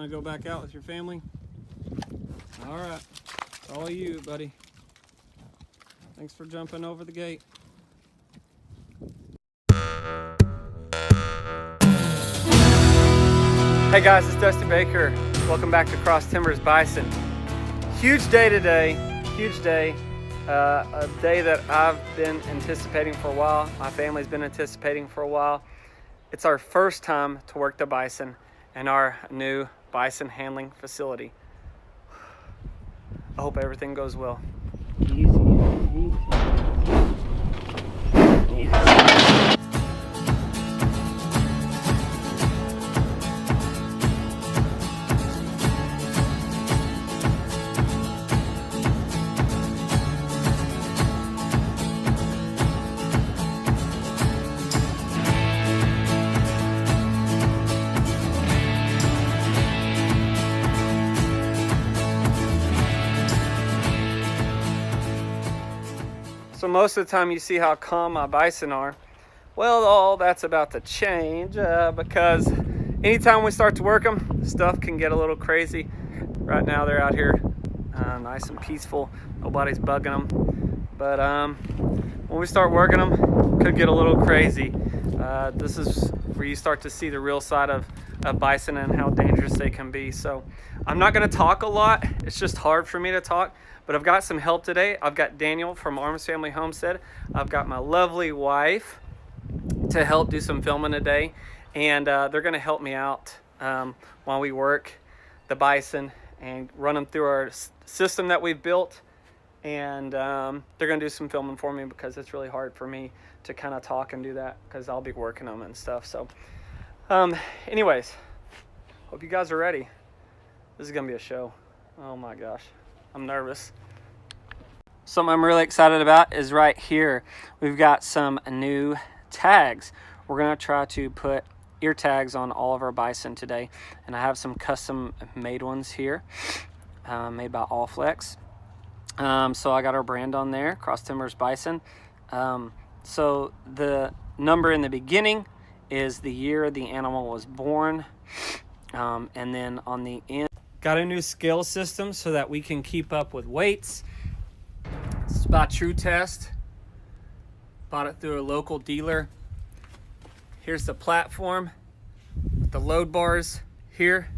Want to go back out with your family? All right. It's all you, buddy. Thanks for jumping over the gate. Hey guys, it's Dusty Baker. Welcome back to Cross Timbers Bison. Huge day today, huge day. A day that I've been anticipating for a while. My family's been anticipating for a while. It's our first time to work the bison in our new bison handling facility. I hope everything goes well. Easy, easy. So most of the time you see how calm my bison are. Well, all that's about to change because anytime we start to work them, stuff can get a little crazy. Right now they're out here nice and peaceful. Nobody's bugging them. But when we start working them, it could get a little crazy. This is where you start to see the real side of bison and how dangerous they can be. So I'm not going to talk a lot. It's just hard for me to talk. But I've got some help today. I've got Daniel from Arms Family Homestead. I've got my lovely wife to help do some filming today. And they're going to help me out while we work the bison and run them through our system that we've built. And they're going to do some filming for me because it's really hard for me to kind of talk and do that because I'll be working them and stuff. So anyways, hope you guys are ready. This is going to be a show. Oh my gosh. I'm nervous. Something I'm really excited about is right here. We've got some new tags. We're going to try to put ear tags on all of our bison today. And I have some custom made ones here, made by Allflex. So I got our brand on there, Cross Timbers Bison. So the number in the beginning is the year the animal was born. And then on the end, got a new scale system so that we can keep up with weights. This is by True Test. Bought it through a local dealer. Here's the platform with the load bars here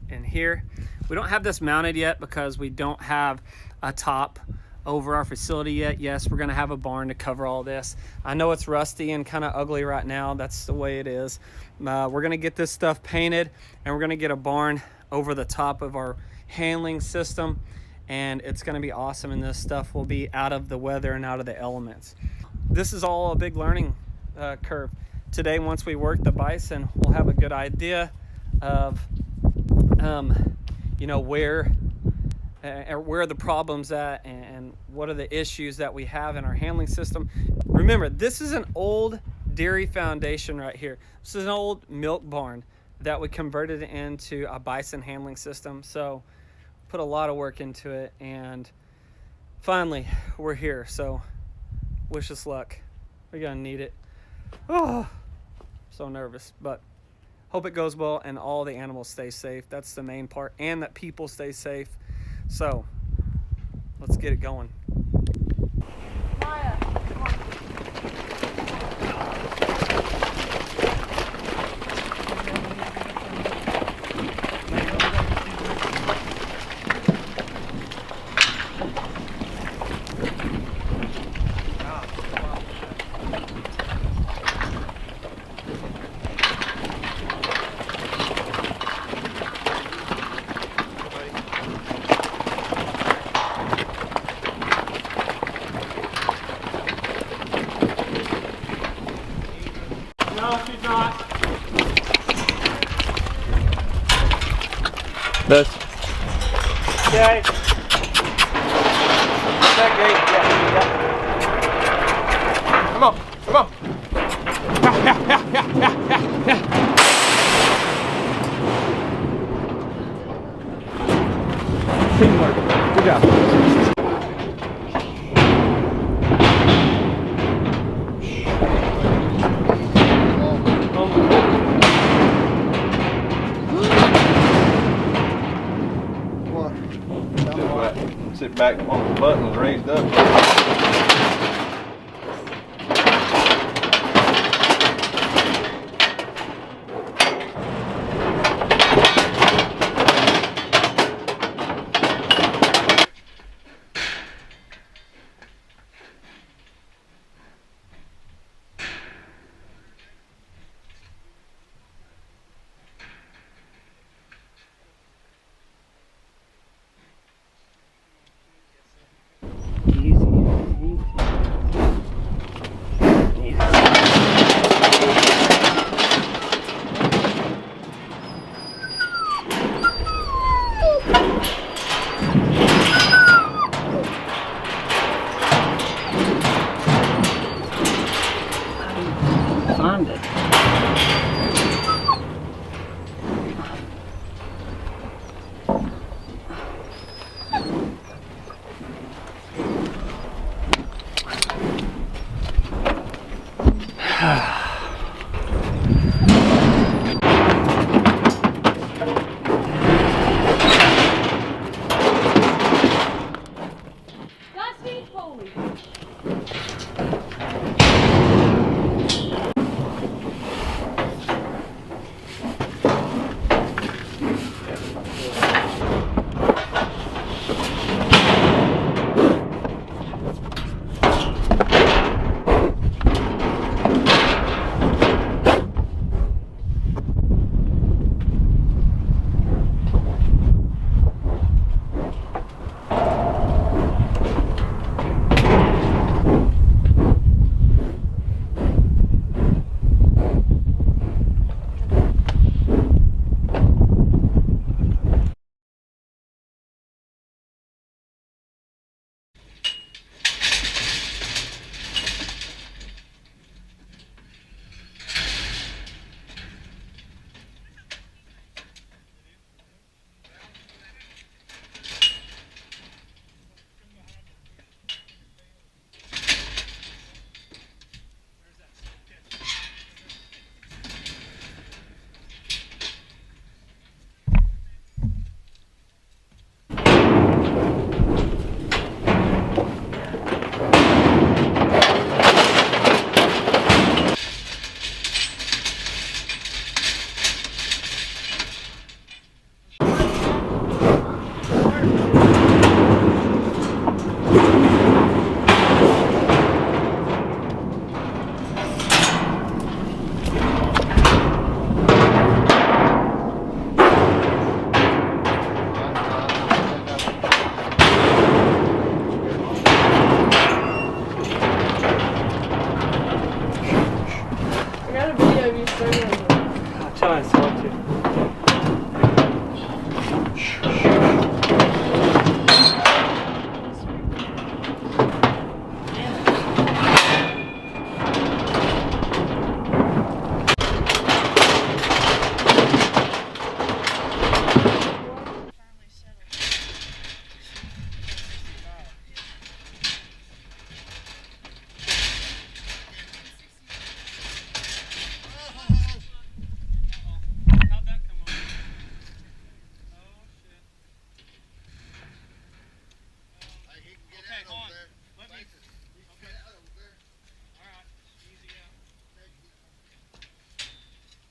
and here. We don't have this mounted yet because we don't have a top over our facility yet. Yes, we're gonna have a barn to cover all this. I know it's rusty and kind of ugly right now. That's the way it is. We're gonna get this stuff painted and we're gonna get a barn over the top of our handling system, and it's gonna be awesome, and this stuff will be out of the weather and out of the elements. This is all a big learning curve. Today, once we work the bison, we'll have a good idea of you know, where are the problems at and what are the issues that we have in our handling system. Remember, this is an old dairy foundation right here. This is an old milk barn that we converted into a bison handling system. So put a lot of work into it, and finally we're here. So wish us luck. We're gonna need it. Oh, so nervous, but hope it goes well and all the animals stay safe. That's the main part, and that people stay safe. So let's get it going. Maya, come on. No, she's not. This. Okay. That gate, yeah. Come on, come on. Teamwork. Good job. it back on the button was raised up. Find it. I'll try and sort you.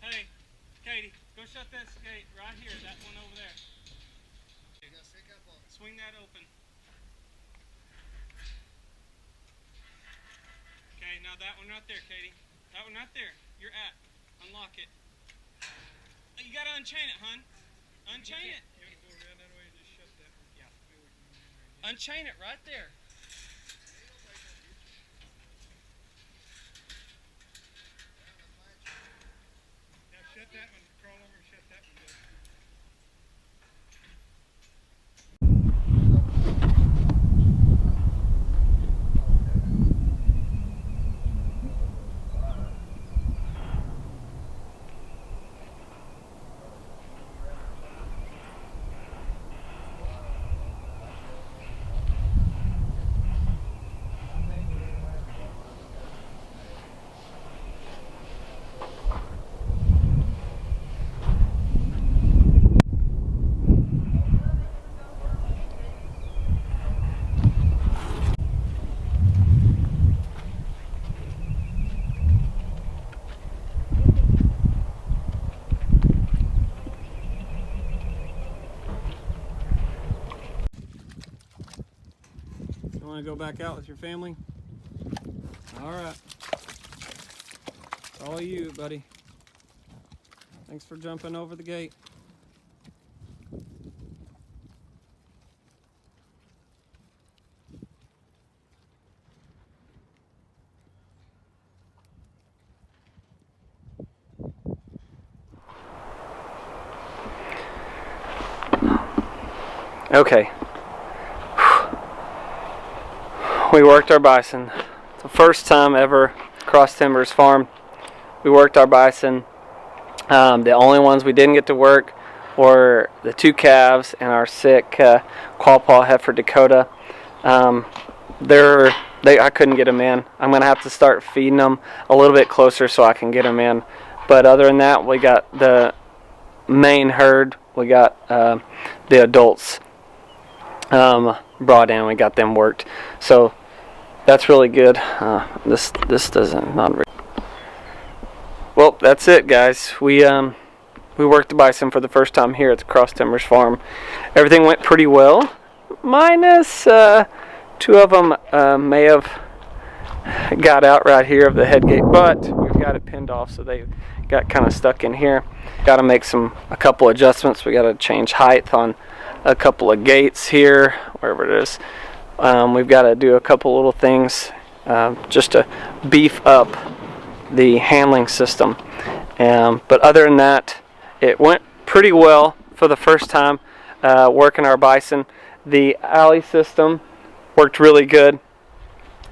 Hey, Katie, go shut that gate right here, that one over there. Swing that open. Okay, now that one right there, Katie. That one right there. You're at. Unlock it. Oh, you gotta unchain it, hun. Unchain it. You gotta go around that way and just shut that one. Yeah. Unchain it right there. Now shut that one. Crawl over and shut that one down. to go back out with your family? All right. It's all you, buddy. Thanks for jumping over the gate. Okay. We worked our bison. The first time ever Cross Timbers farm. We worked our bison. The only ones we didn't get to work were the 2 calves and our sick quapaw heifer Dakota. I couldn't get them in. I'm gonna have to start feeding them a little bit closer so I can get them in. But other than that, we got the main herd. We got the adults brought in. We got them worked. So that's really good. This doesn't not. Well, that's it, guys. We worked the bison for the first time here at the Cross Timbers farm. Everything went pretty well, minus 2 of them may have got out right here of the head gate, but we've got it pinned off, so they got kind of stuck in here. Got to make a couple adjustments. We got to change height on a couple of gates here, wherever it is. We've got to do a couple little things just to beef up the handling system. But other than that, it went pretty well for the first time working our bison. The alley system worked really good.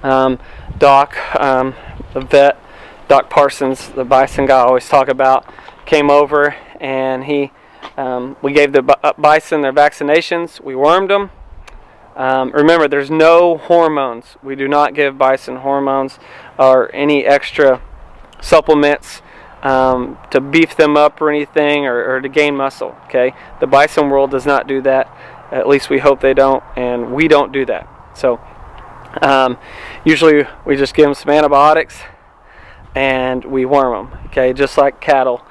Doc, the vet, Doc Parsons, the bison guy I always talk about, came over and we gave the bison their vaccinations. We wormed them. Remember, there's no hormones. We do not give bison hormones or any extra supplements to beef them up or anything, or to gain muscle. Okay, the bison world does not do that. At least we hope they don't, and we don't do that. So usually we just give them some antibiotics and we worm them. Okay, just like cattle.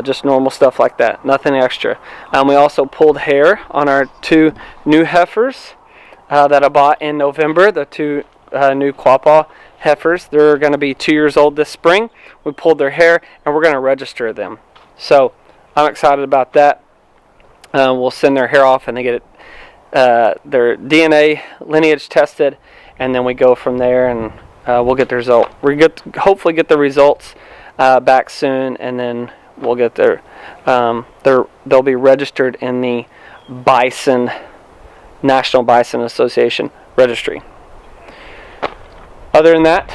Just normal stuff like that, nothing extra. We also pulled hair on our 2 new heifers that I bought in November, the 2 new quapaw heifers. They're going to be 2 years old this spring. We pulled their hair and we're going to register them. So I'm excited about that. We'll send their hair off and they get their DNA lineage tested, and then we go from there, and we'll get the result. Hopefully get the results back soon, and then we'll get they'll be registered in the National Bison Association registry. Other than that,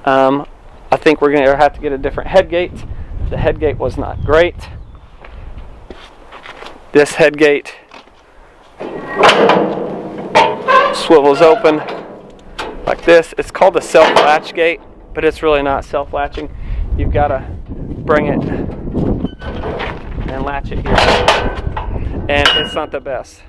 I think we're going to have to get a different head gate. The head gate was not great. This head gate swivels open like this. It's called a self-latch gate, but it's really not self-latching. You've got to bring it and latch it here, and it's not the best.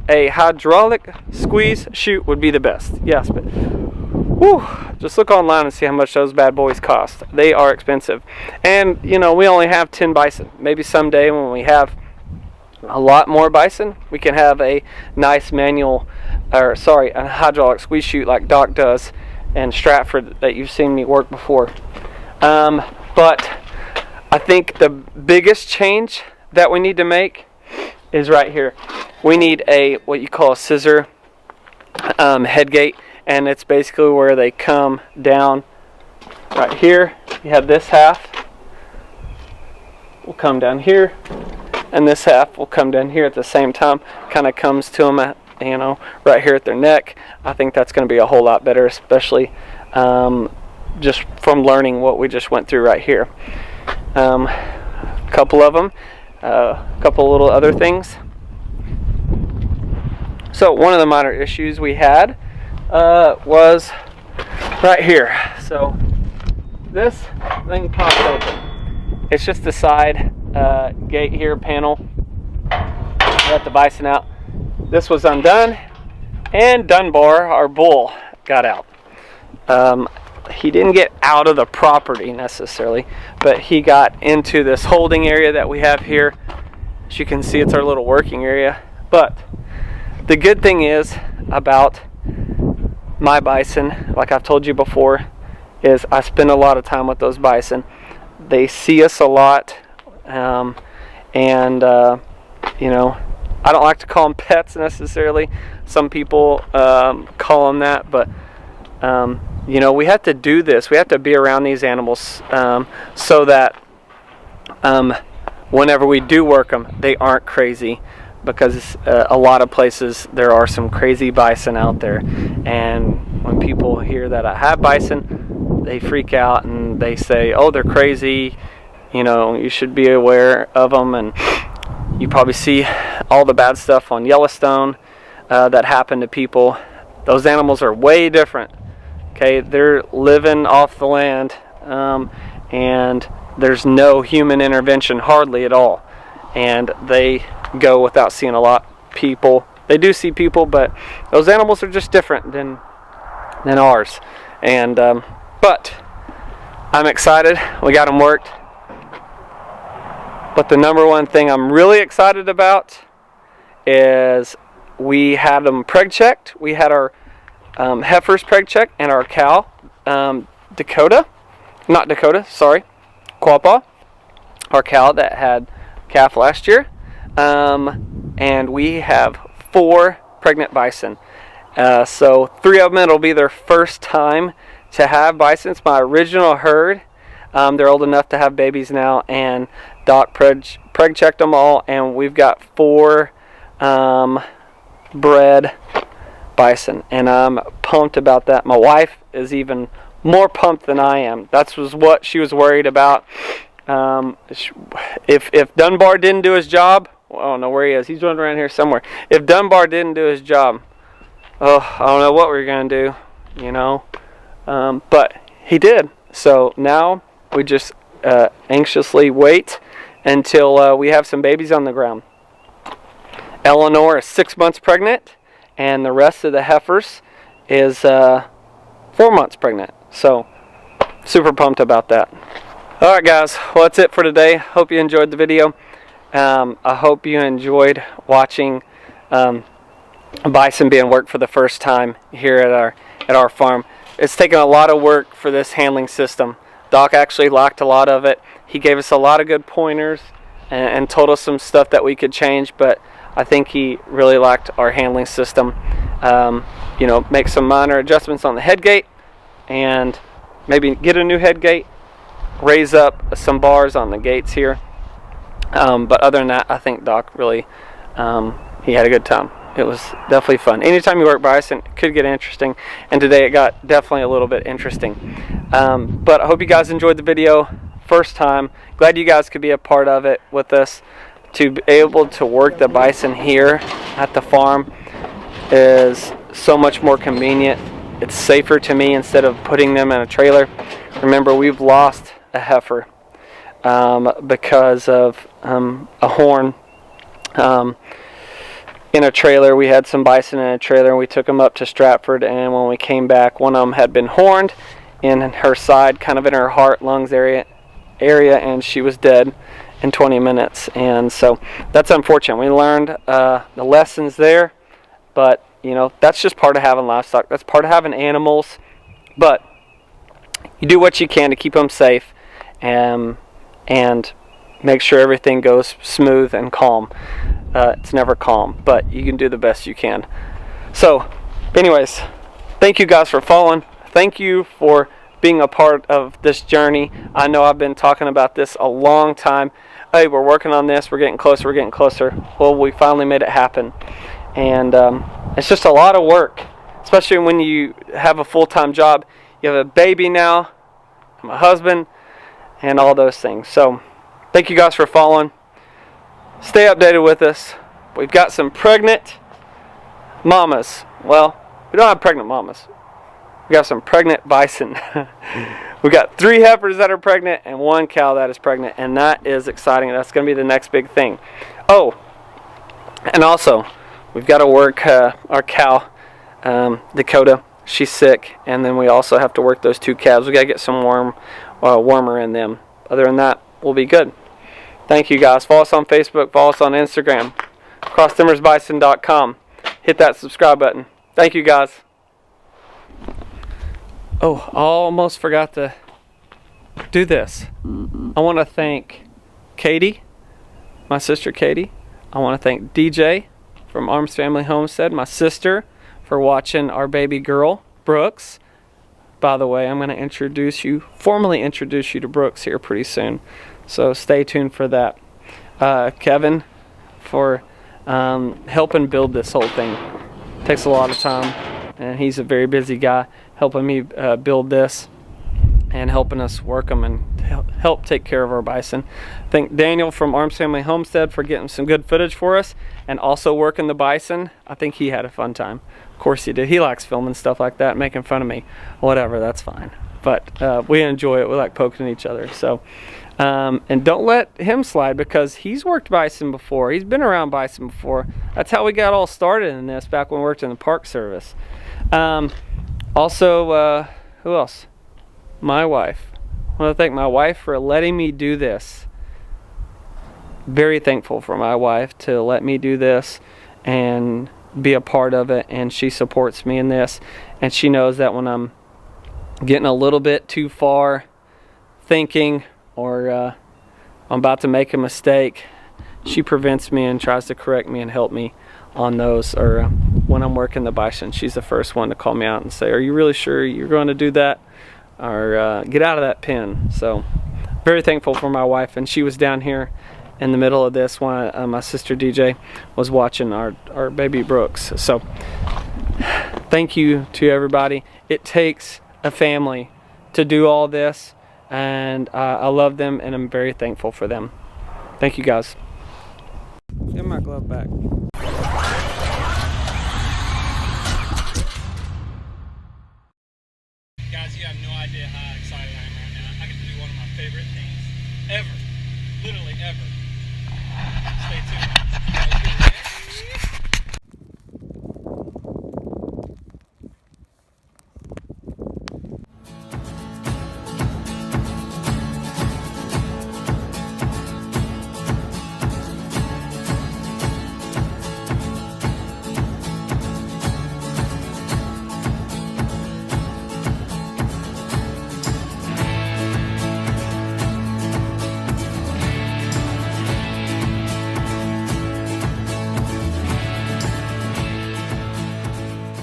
A hydraulic squeeze chute would be the best, yes, but whew, just look online and see how much those bad boys cost. They are expensive, and we only have 10 bison. Maybe someday when we have a lot more bison, we can have a nice a hydraulic squeeze chute like Doc does in Stratford that you've seen me work before. But I think the biggest change that we need to make is right here. We need what you call a scissor head gate, and it's basically where they come down right here. You have this half will come down here, and this half will come down here at the same time. Kind of comes to them at, right here at their neck. I think that's going to be a whole lot better, especially just from learning what we just went through right here. A couple of them, a couple little other things. So one of the minor issues we had was right here. So this thing popped open. It's just the side gate here, panel. Let the bison out. This was undone, and Dunbar, our bull, got out. He didn't get out of the property necessarily, but he got into this holding area that we have here. As you can see, it's our little working area. But the good thing is about my bison, like I've told you before, is I spend a lot of time with those bison. They see us a lot, you know, I don't like to call them pets necessarily. Some people call them that, but you know, we have to do this. We have to be around these animals so that whenever we do work them, they aren't crazy, because a lot of places there are some crazy bison out there, and when people hear that I have bison, they freak out and they say, oh, they're crazy, you know, you should be aware of them. And you probably see all the bad stuff on Yellowstone that happened to people. Those animals are way different. Okay, they're living off the land, and there's no human intervention hardly at all, and they go without seeing a lot of people. They do see people, but those animals are just different than ours. And but I'm excited. We got them worked. But the number one thing I'm really excited about is we had them preg checked. We had our heifers preg checked and our cow, Quapaw, our cow that had calf last year. And we have 4 pregnant bison. So 3 of them, it'll be their first time to have bison. It's my original herd. They're old enough to have babies now, and Doc preg checked them all, and we've got 4 bred bison, and I'm pumped about that. My wife is even more pumped than I am. That was what she was worried about. If Dunbar didn't do his job, well, I don't know where he is. He's running around here somewhere. If Dunbar didn't do his job, oh, I don't know what we were going to do, you know. But he did. So now we just anxiously wait until we have some babies on the ground. Eleanor is 6 months pregnant, and the rest of the heifers is 4 months pregnant. So super pumped about that. Alright guys, well that's it for today. Hope you enjoyed the video. I hope you enjoyed watching bison being worked for the first time here at our farm. It's taken a lot of work for this handling system. Doc actually liked a lot of it. He gave us a lot of good pointers and told us some stuff that we could change, but I think he really liked our handling system. You know, make some minor adjustments on the head gate, and maybe get a new head gate, raise up some bars on the gates here. But other than that, I think Doc really, he had a good time. It was definitely fun. Anytime you work bison, it could get interesting, and today it got definitely a little bit interesting. But I hope you guys enjoyed the video. First time. Glad you guys could be a part of it with us. To be able to work the bison here at the farm is so much more convenient. It's safer to me instead of putting them in a trailer. Remember, we've lost a heifer because of a horn in a trailer. We had some bison in a trailer, and we took them up to Stratford, and when we came back, one of them had been horned in her side, kind of in her heart, lungs area, and she was dead in 20 minutes. And so that's unfortunate. We learned the lessons there, but you know, that's just part of having livestock. That's part of having animals. But you do what you can to keep them safe, and make sure everything goes smooth and calm. It's never calm, but you can do the best you can. So anyways, thank you guys for following. Thank you for being a part of this journey. I know I've been talking about this a long time. Hey, we're working on this, we're getting closer, we're getting closer. Well, we finally made it happen. And it's just a lot of work, especially when you have a full-time job. You have a baby now, I'm a husband, and all those things. So thank you guys for following. Stay updated with us. We've got some pregnant mamas. Well, we don't have pregnant mamas. We got some pregnant bison. We got 3 heifers that are pregnant and 1 cow that is pregnant, and that is exciting. That's going to be the next big thing. Oh, and also, we've got to work our cow, Dakota. She's sick, and then we also have to work those 2 calves. We got to get some warmer in them. Other than that, we'll be good. Thank you guys. Follow us on Facebook. Follow us on Instagram. CrossTimbersBison.com. Hit that subscribe button. Thank you guys. Oh, I almost forgot to do this. I want to thank Katie, my sister Katie. I want to thank DJ from Arms Family Homestead, my sister, for watching our baby girl, Brooks. By the way, I'm going to formally introduce you to Brooks here pretty soon. So stay tuned for that. Kevin, for helping build this whole thing. Takes a lot of time, and he's a very busy guy, helping me build this and helping us work them and help take care of our bison. Thank Daniel from Arms Family Homestead for getting some good footage for us and also working the bison. I think he had a fun time. Of course he did. He likes filming stuff like that, making fun of me. Whatever, that's fine. But we enjoy it. We like poking each other. So, and don't let him slide, because he's worked bison before. He's been around bison before. That's how we got all started in this, back when we worked in the Park Service. Also, who else? My wife. I want to thank my wife for letting me do this. Very thankful for my wife to let me do this and be a part of it, and she supports me in this, and she knows that when I'm getting a little bit too far thinking, or I'm about to make a mistake, she prevents me and tries to correct me and help me on those. Or when I'm working the bison, she's the first one to call me out and say, "Are you really sure you're going to do that?" Or "Get out of that pen." So very thankful for my wife, and she was down here in the middle of this when my sister DJ was watching our baby Brooks. So thank you to everybody. It takes a family to do all this, and I love them, and I'm very thankful for them. Thank you, guys. Get my glove back. Guys, you have no idea how excited I am right now. I get to do one of my favorite things ever. Literally ever. Stay tuned.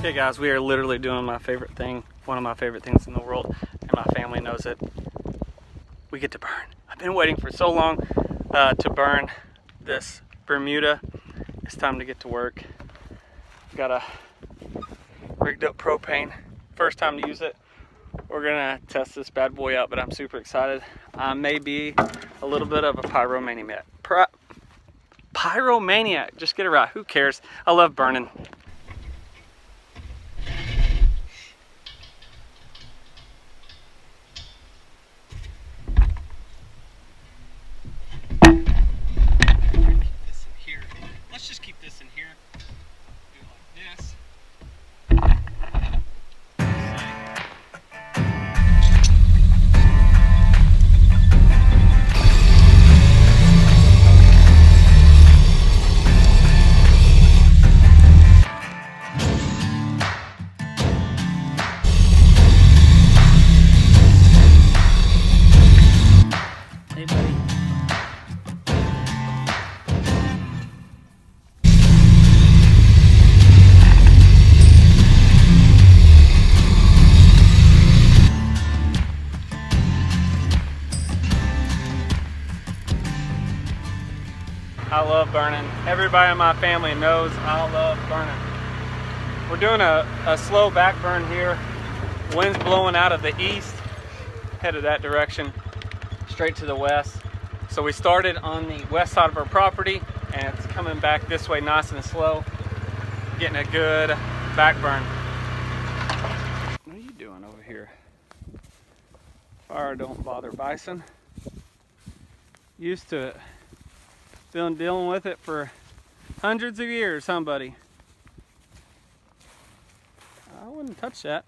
Okay guys, we are literally doing my favorite thing, one of my favorite things in the world, and my family knows it. We get to burn. I've been waiting for so long to burn this Bermuda. It's time to get to work. Got a rigged up propane. First time to use it. We're gonna test this bad boy out, but I'm super excited. I may be a little bit of a pyromaniac. Pyromaniac, just get it right. Who cares? I love burning. Let's just keep this in here. Do it like this. Hey, buddy. I love burning. Everybody in my family knows I love burning. We're doing a slow back burn here. Wind's blowing out of the east, headed that direction, straight to the west. So we started on the west side of our property, and it's coming back this way nice and slow, getting a good back burn. What are you doing over here? Fire don't bother bison. Used to it. Been dealing with it for hundreds of years, buddy? I wouldn't touch that.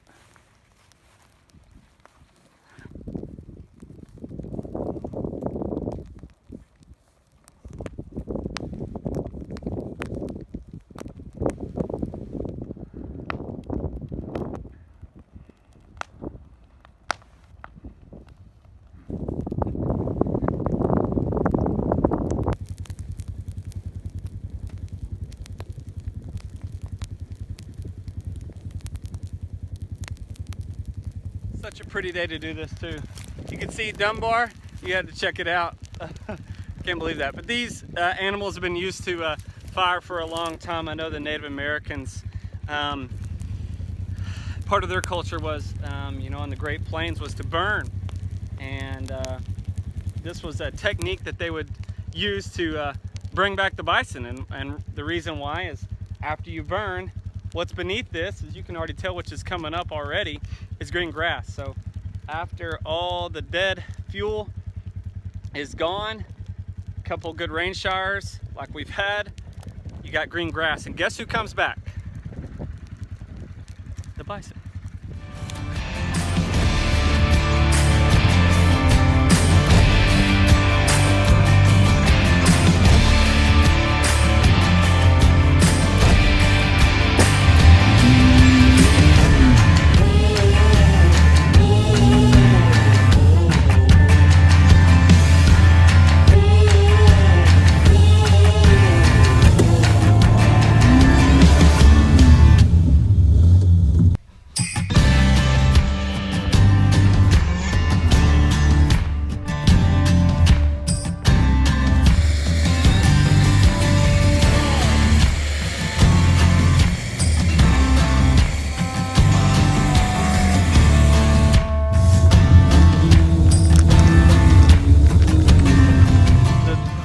Such a pretty day to do this too. You can see Dunbar. You had to check it out. Can't believe that. But these animals have been used to fire for a long time. I know the Native Americans, part of their culture was, you know, on the Great Plains was to burn. And this was a technique that they would use to bring back the bison. And the reason why is after you burn, what's beneath this, as you can already tell, which is coming up already, is green grass. So after all the dead fuel is gone, a couple good rain showers like we've had, you got green grass. And guess who comes back? The bison.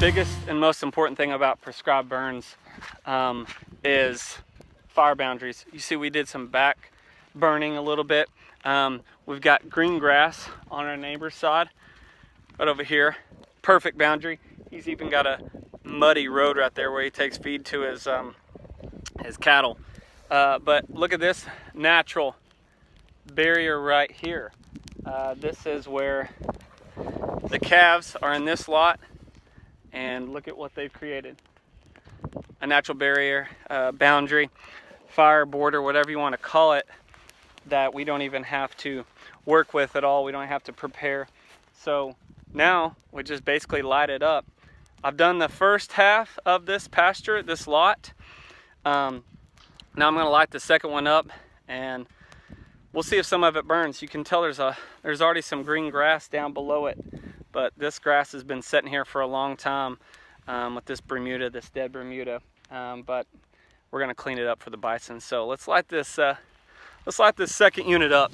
Biggest and most important thing about prescribed burns is fire boundaries. You see we did some back burning a little bit. We've got green grass on our neighbor's side right over here. Perfect boundary. He's even got a muddy road right there where he takes feed to his cattle. But look at this natural barrier right here. This is where the calves are in this lot. And look at what they've created. A natural barrier, boundary, fire border, whatever you want to call it, that we don't even have to work with at all. We don't have to prepare. So now we just basically light it up. I've done the first half of this pasture, this lot. Now I'm going to light the second one up and we'll see if some of it burns. You can tell there's already some green grass down below it. But this grass has been sitting here for a long time with this Bermuda, this dead Bermuda. But we're gonna clean it up for the bison. So let's light this second unit up.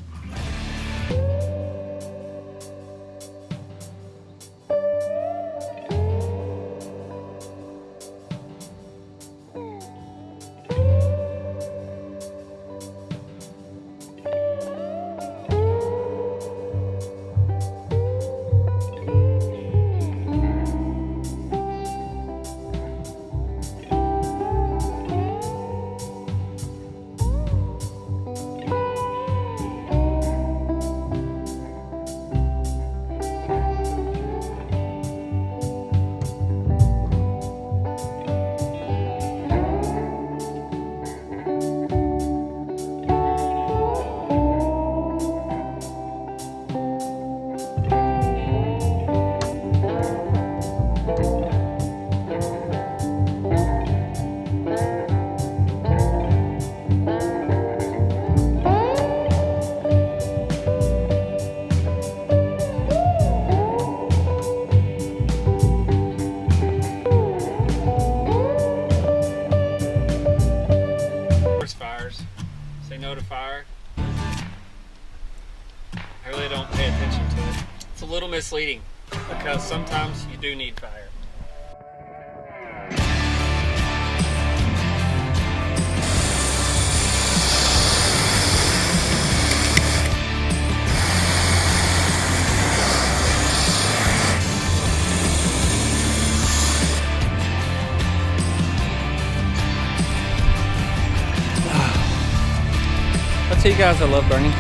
Say no to fire. I really don't pay attention to it. It's a little misleading because sometimes you do need fire. I'll tell you guys I love burning.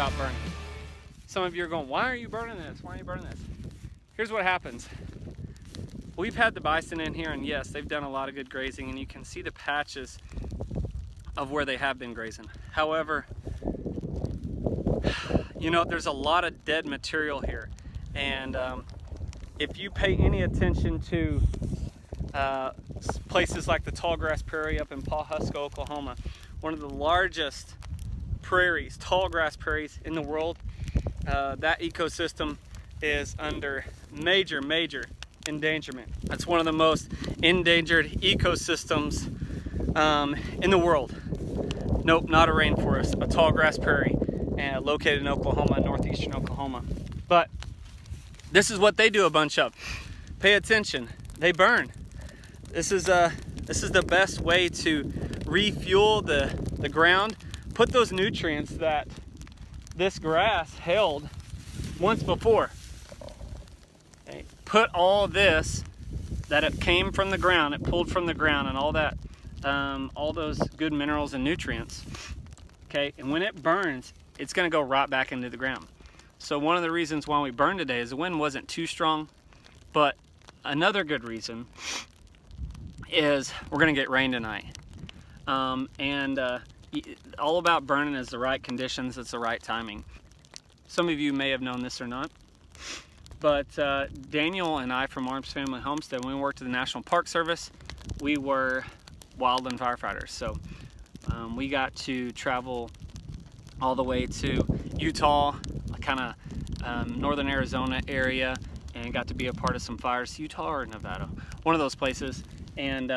about burning. Some of you are going, why are you burning this? Why are you burning this? Here's what happens. We've had the bison in here, and yes, they've done a lot of good grazing, and you can see the patches of where they have been grazing. However, you know, there's a lot of dead material here, and if you pay any attention to places like the tallgrass prairie up in Pawhuska, Oklahoma, one of the largest prairies, tallgrass prairies in the world, that ecosystem is under major endangerment. That's one of the most endangered ecosystems in the world. Nope, not a rainforest, a tallgrass prairie, located in Oklahoma, northeastern Oklahoma. But this is what they do a bunch of. Pay attention, they burn. This is the best way to refuel the ground, put those nutrients that this grass held once before. Okay. Put all this that it came from the ground, it pulled from the ground, and all that, all those good minerals and nutrients. Okay, and when it burns, it's going to go right back into the ground. So one of the reasons why we burned today is the wind wasn't too strong, but another good reason is we're going to get rain tonight. All about burning is the right conditions, it's the right timing. Some of you may have known this or not, but Daniel and I from Arms Family Homestead, when we worked at the National Park Service, we were wildland firefighters. So we got to travel all the way to Utah, kind of northern Arizona area, and got to be a part of some fires. Utah or Nevada, one of those places, and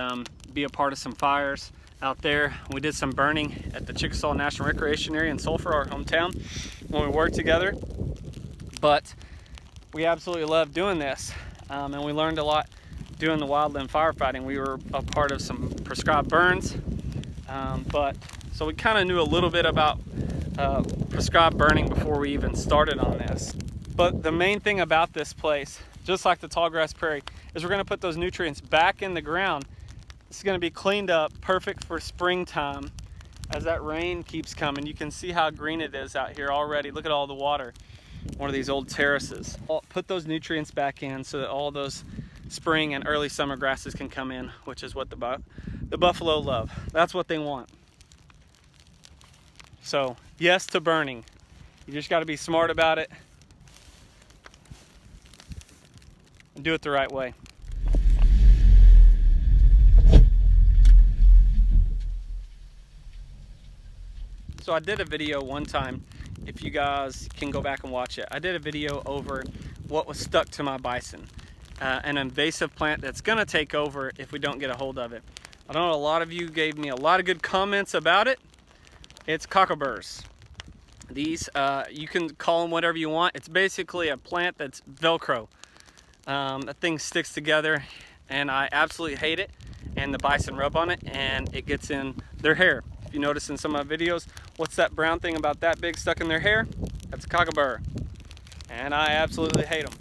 be a part of some fires out there. We did some burning at the Chickasaw National Recreation Area in Sulphur, our hometown, when we worked together. But we absolutely loved doing this, and we learned a lot doing the wildland firefighting. We were a part of some prescribed burns, so we kind of knew a little bit about prescribed burning before we even started on this. But the main thing about this place, just like the tallgrass prairie, is we're going to put those nutrients back in the ground. It's going to be cleaned up, perfect for springtime. As that rain keeps coming, you can see how green it is out here already. Look at all the water. One of these old terraces. I'll put those nutrients back in so that all those spring and early summer grasses can come in, which is what the buffalo love. That's what they want. So yes to burning. You just got to be smart about it and do it the right way. So I did a video one time, if you guys can go back and watch it. I did a video over what was stuck to my bison, an invasive plant that's gonna take over if we don't get a hold of it. I know a lot of you gave me a lot of good comments about it. It's cockaburs. These, you can call them whatever you want. It's basically a plant that's Velcro. That thing sticks together, and I absolutely hate it. And the bison rub on it, and it gets in their hair. If you notice in some of my videos, what's that brown thing about that big stuck in their hair? That's a cockabur. And I absolutely hate them.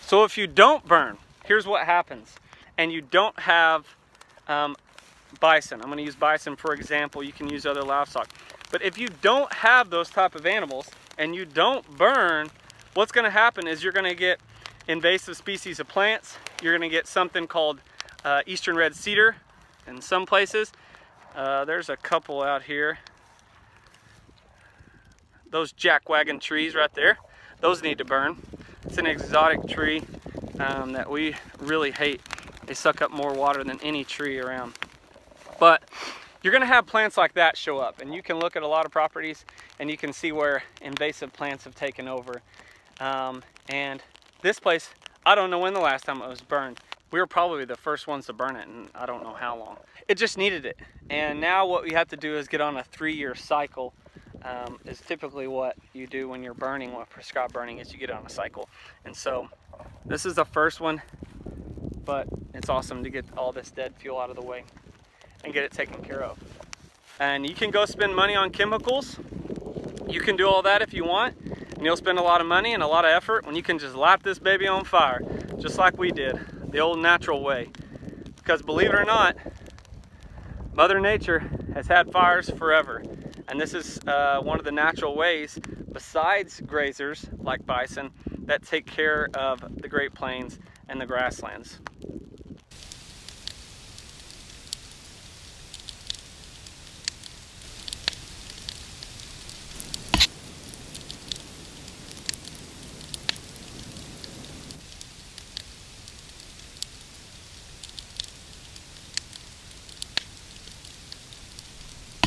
So if you don't burn, here's what happens. And you don't have bison. I'm going to use bison for example. You can use other livestock. But if you don't have those type of animals and you don't burn, what's going to happen is you're going to get invasive species of plants. You're going to get something called eastern red cedar in some places. There's a couple out here. Those jackwagon trees right there, those need to burn. It's an exotic tree that we really hate. They suck up more water than any tree around. But you're going to have plants like that show up, and you can look at a lot of properties and you can see where invasive plants have taken over. And this place, I don't know when the last time it was burned. We were probably the first ones to burn it, and I don't know how long. It just needed it. And now what we have to do is get on a 3-year cycle. Is typically what you do when you're burning. What prescribed burning is, you get on a cycle. And so this is the first one, but it's awesome to get all this dead fuel out of the way and get it taken care of. And you can go spend money on chemicals. You can do all that if you want, and you'll spend a lot of money and a lot of effort when you can just light this baby on fire, just like we did, the old natural way. because believe it or not, Mother Nature has had fires forever. And this is one of the natural ways, besides grazers like bison, that take care of the Great Plains and the grasslands.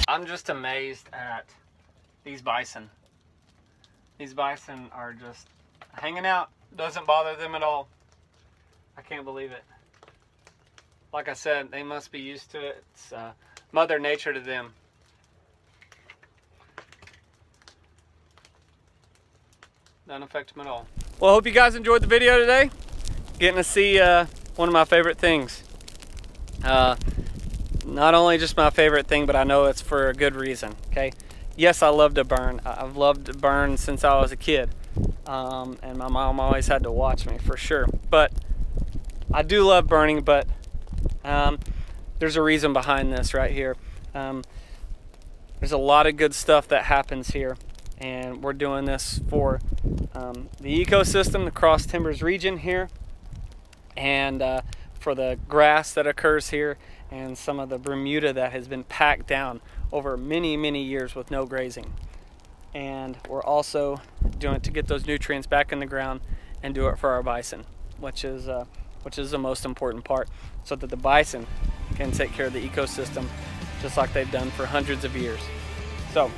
I'm just amazed at these bison. These bison are just hanging out. Doesn't bother them at all. I can't believe it. Like I said, they must be used to it. It's Mother Nature to them. Doesn't affect them at all. Well, I hope you guys enjoyed the video today. Getting to see one of my favorite things. Not only just my favorite thing, but I know it's for a good reason, okay? Yes, I love to burn. I've loved to burn since I was a kid. And my mom always had to watch me, for sure. But I do love burning, but there's a reason behind this right here. There's a lot of good stuff that happens here. And we're doing this for the ecosystem, the Cross Timbers region here. And for the grass that occurs here. And some of the Bermuda that has been packed down over many, many years with no grazing. And we're also doing it to get those nutrients back in the ground and do it for our bison, which is the most important part, so that the bison can take care of the ecosystem just like they've done for hundreds of years. So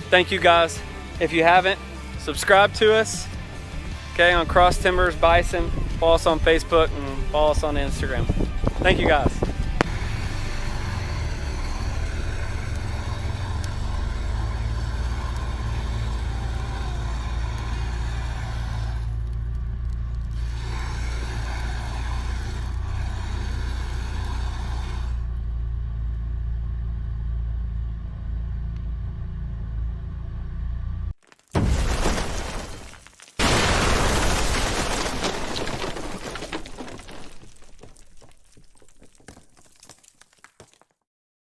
thank you guys. If you haven't, subscribe to us, okay, on Cross Timbers Bison. Follow us on Facebook and follow us on Instagram. Thank you guys.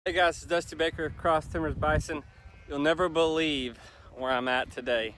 Hey guys, it's Dusty Baker, Cross Timbers Bison. You'll never believe where I'm at today.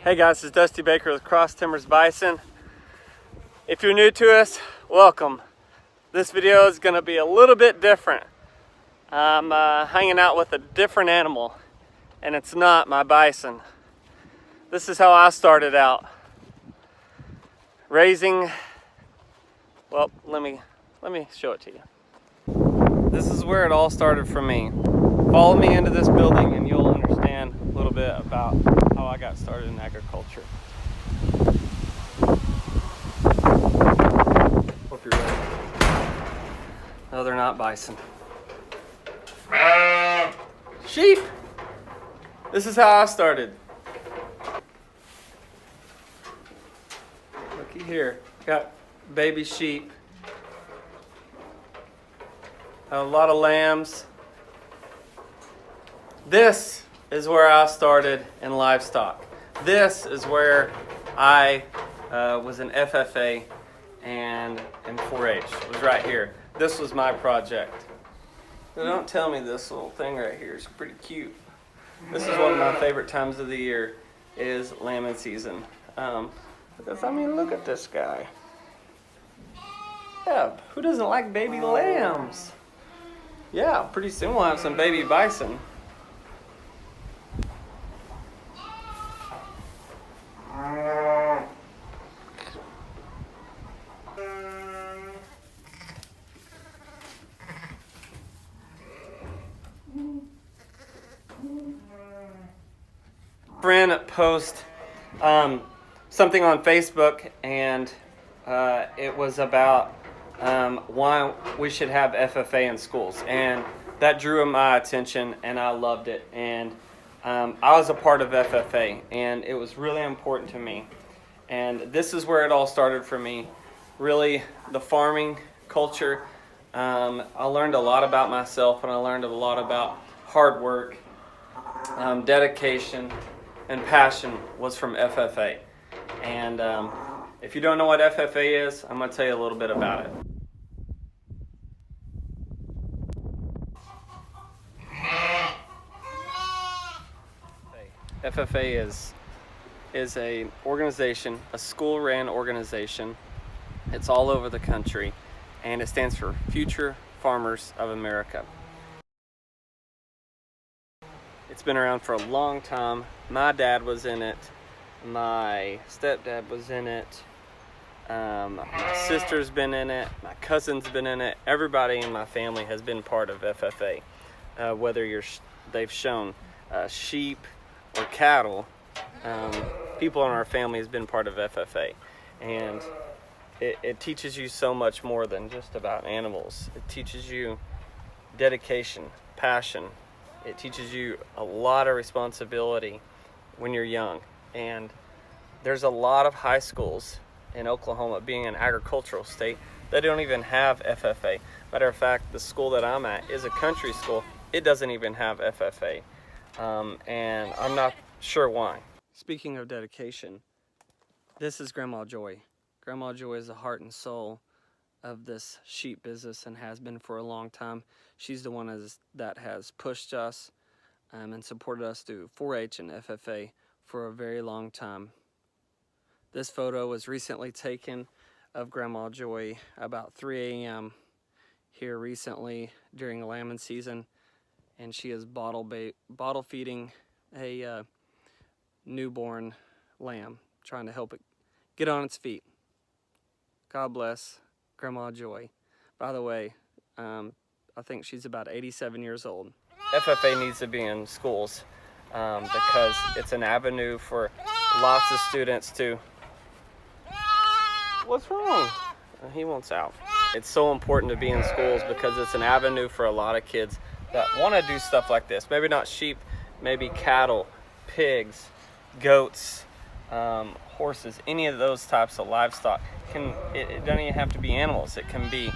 Hey guys, it's Dusty Baker with Cross Timbers Bison. If you're new to us, welcome. This video is going to be a little bit different. I'm hanging out with a different animal, and it's not my bison. This is how I started out. Raising, well, let me show it to you. This is where it all started for me. Follow me into this building and you'll understand a little bit about how I got started in agriculture. Hope you're ready. No, they're not bison. Sheep! This is how I started. Looky here. Got baby sheep. A lot of lambs. This is where I started in livestock. This is where I was an FFA and in 4-H. It was right here. This was my project. Now don't tell me this little thing right here is pretty cute. This is one of my favorite times of the year, is lambing season. Because I mean, look at this guy. Yeah, who doesn't like baby lambs? Yeah, pretty soon we'll have some baby bison. Friend post something on Facebook, and it was about why we should have FFA in schools. And that drew my attention, and I loved it. And I was a part of FFA, and it was really important to me. And this is where it all started for me. Really, the farming culture. I learned a lot about myself, and I learned a lot about hard work, dedication, and passion was from FFA. And if you don't know what FFA is, I'm going to tell you a little bit about it. FFA is a organization, a school-ran organization. It's all over the country, and it stands for Future Farmers of America. It's been around for a long time. My dad was in it. My stepdad was in it. My sister's been in it. My cousin's been in it. Everybody in my family has been part of FFA. Whether they've shown sheep or cattle, people in our family has been part of FFA. And it teaches you so much more than just about animals. It teaches you dedication, passion. It teaches you a lot of responsibility when you're young. And there's a lot of high schools in Oklahoma, being an agricultural state, that don't even have FFA. Matter of fact, the school that I'm at is a country school. It doesn't even have FFA. And I'm not sure why. Speaking of dedication, this is Grandma Joy. Grandma Joy is the heart and soul of this sheep business and has been for a long time. She's the one that has pushed us and supported us through 4-H and FFA for a very long time. This photo was recently taken of Grandma Joy about 3 a.m. here recently during lambing season, and she is bottle feeding a newborn lamb, trying to help it get on its feet. God bless Grandma Joy. By the way, I think she's about 87 years old. FFA needs to be in schools because it's an avenue for lots of students to... What's wrong? He wants out. It's so important to be in schools because it's an avenue for a lot of kids that want to do stuff like this. Maybe not sheep, maybe cattle, pigs, goats, horses, any of those types of livestock. It doesn't even have to be animals. It can be, you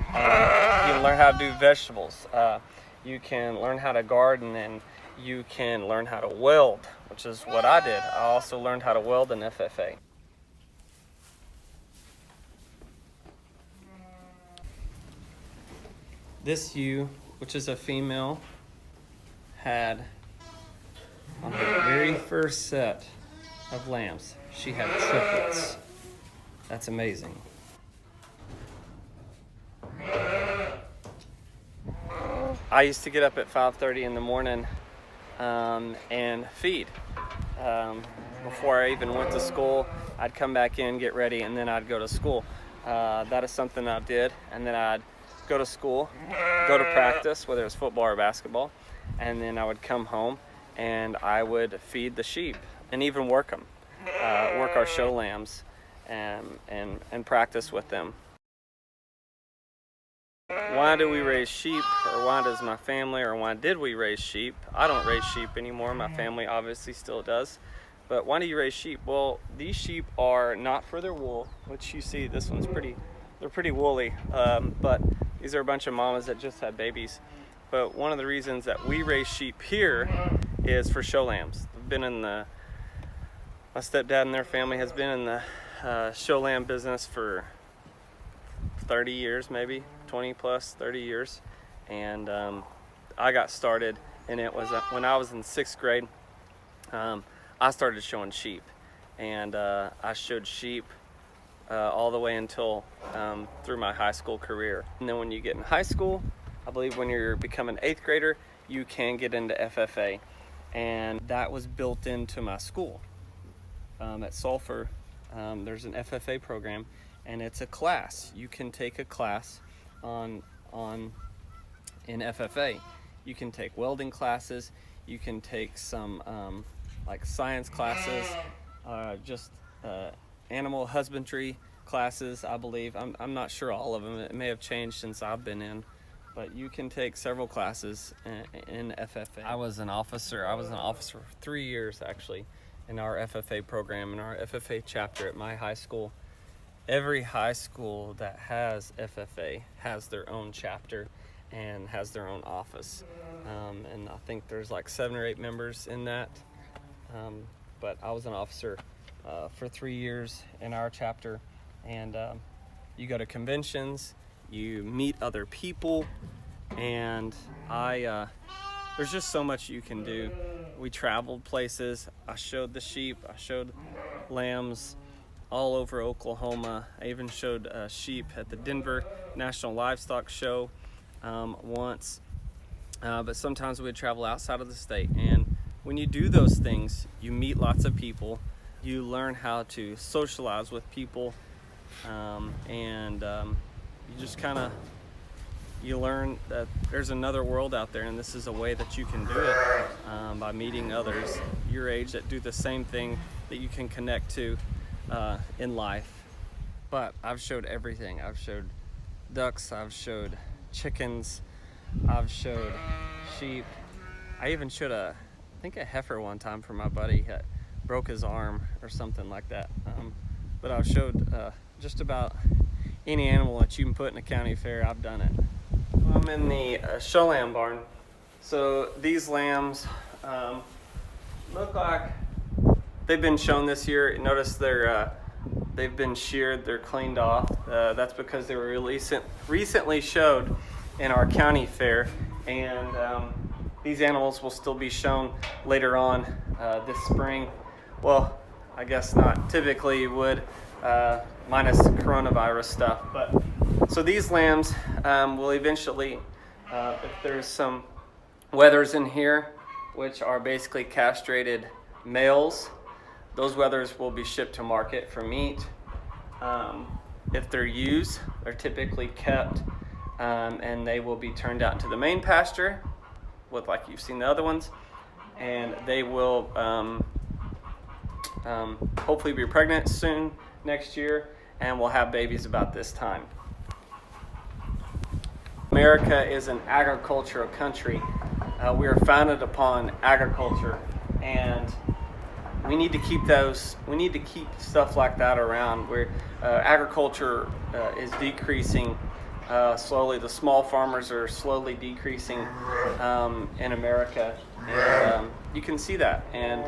can learn how to do vegetables. You can learn how to garden, and you can learn how to weld, which is what I did. I also learned how to weld in FFA. This ewe, which is a female, had on her very first set of lambs, she had triplets. That's amazing. I used to get up at 5:30 in the morning and feed. Before I even went to school, I'd come back in, get ready, and then I'd go to school. That is something I did, and then I'd go to school, go to practice, whether it was football or basketball, and then I would come home and I would feed the sheep and even work them, work our show lambs and practice with them. Why do we raise sheep, or why does my family, or why did we raise sheep? I don't raise sheep anymore. My family obviously still does. But why do you raise sheep? Well, these sheep are not for their wool, which you see, this one's they're pretty woolly, but these are a bunch of mamas that just had babies. But one of the reasons that we raise sheep here is for show lambs. I've been in my stepdad and their family has been in the show lamb business for 30 years, maybe 20 plus 30 years. And I got started, and it was when I was in 6th grade. I started showing sheep, and I showed sheep all the way until through my high school career. And then when you get in high school, I believe when you're becoming 8th grader, you can get into FFA, and that was built into my school. At Sulphur, there's an FFA program, and it's a class. You can take a class in FFA. You can take welding classes, you can take some like science classes, just animal husbandry classes, I believe. I'm not sure all of them. It may have changed since I've been in, but you can take several classes in FFA. I was an officer for 3 years actually in our FFA program, in our FFA chapter at my high school. Every high school that has FFA has their own chapter and has their own office. And I think there's like 7 or 8 members in that. But I was an officer for 3 years in our chapter, and you go to conventions, you meet other people, and there's just so much you can do. We traveled places. I showed the sheep, I showed lambs all over Oklahoma. I even showed sheep at the Denver National Livestock Show once. But sometimes we'd travel outside of the state, and when you do those things, you meet lots of people, you learn how to socialize with people, and you just you learn that there's another world out there, and this is a way that you can do it by meeting others your age that do the same thing that you can connect to in life. But I've showed everything. I've showed ducks, I've showed chickens, I've showed sheep. I even showed I think a heifer one time for my buddy that broke his arm or something like that. But I've showed just about any animal that you can put in a county fair. I've done it. I'm in the show lamb barn. So these lambs look like they've been shown this year. Notice they've been sheared, they're cleaned off. That's because they were recently showed in our county fair, and these animals will still be shown later on this spring. Well, I guess not. Typically you would, minus the coronavirus stuff. But so these lambs will eventually, if there's some wethers in here, which are basically castrated males, those wethers will be shipped to market for meat. If they're ewes, they're typically kept, and they will be turned out into the main pasture, with like you've seen the other ones, and they will hopefully be pregnant soon next year, and will have babies about this time. America is an agricultural country. We are founded upon agriculture, and we need to keep stuff like that around, where agriculture is decreasing slowly. The small farmers are slowly decreasing in America, and you can see that. And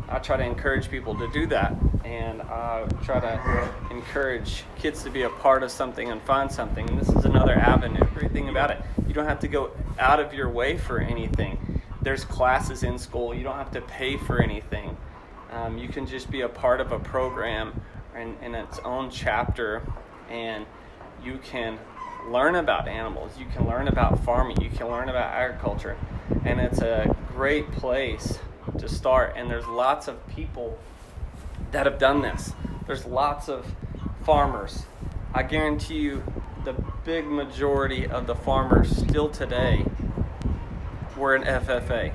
I try to encourage people to do that, and I try to encourage kids to be a part of something and find something. And this is another avenue. Great thing about it, you don't have to go out of your way for anything. There's classes in school. You don't have to pay for anything. You can just be a part of a program in its own chapter, and you can learn about animals. You can learn about farming. You can learn about agriculture, and it's a great place to start. And there's lots of people that have done this. There's lots of farmers. I guarantee you the big majority of the farmers still today were in FFA.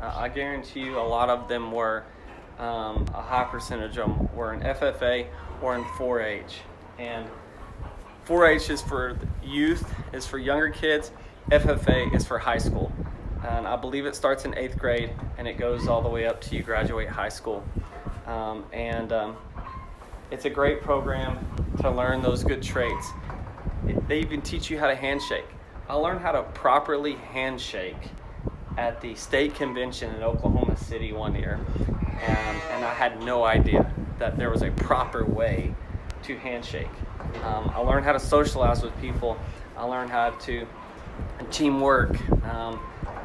I guarantee you a lot of them were, a high percentage of them were in FFA or in 4-H. And 4-H is for youth, is for younger kids. FFA is for high school. And I believe it starts in 8th grade and it goes all the way up to you graduate high school. It's a great program to learn those good traits. They even teach you how to handshake. I learned how to properly handshake at the state convention in Oklahoma City one year, and I had no idea that there was a proper way to handshake. I learned how to socialize with people. I learned how to teamwork,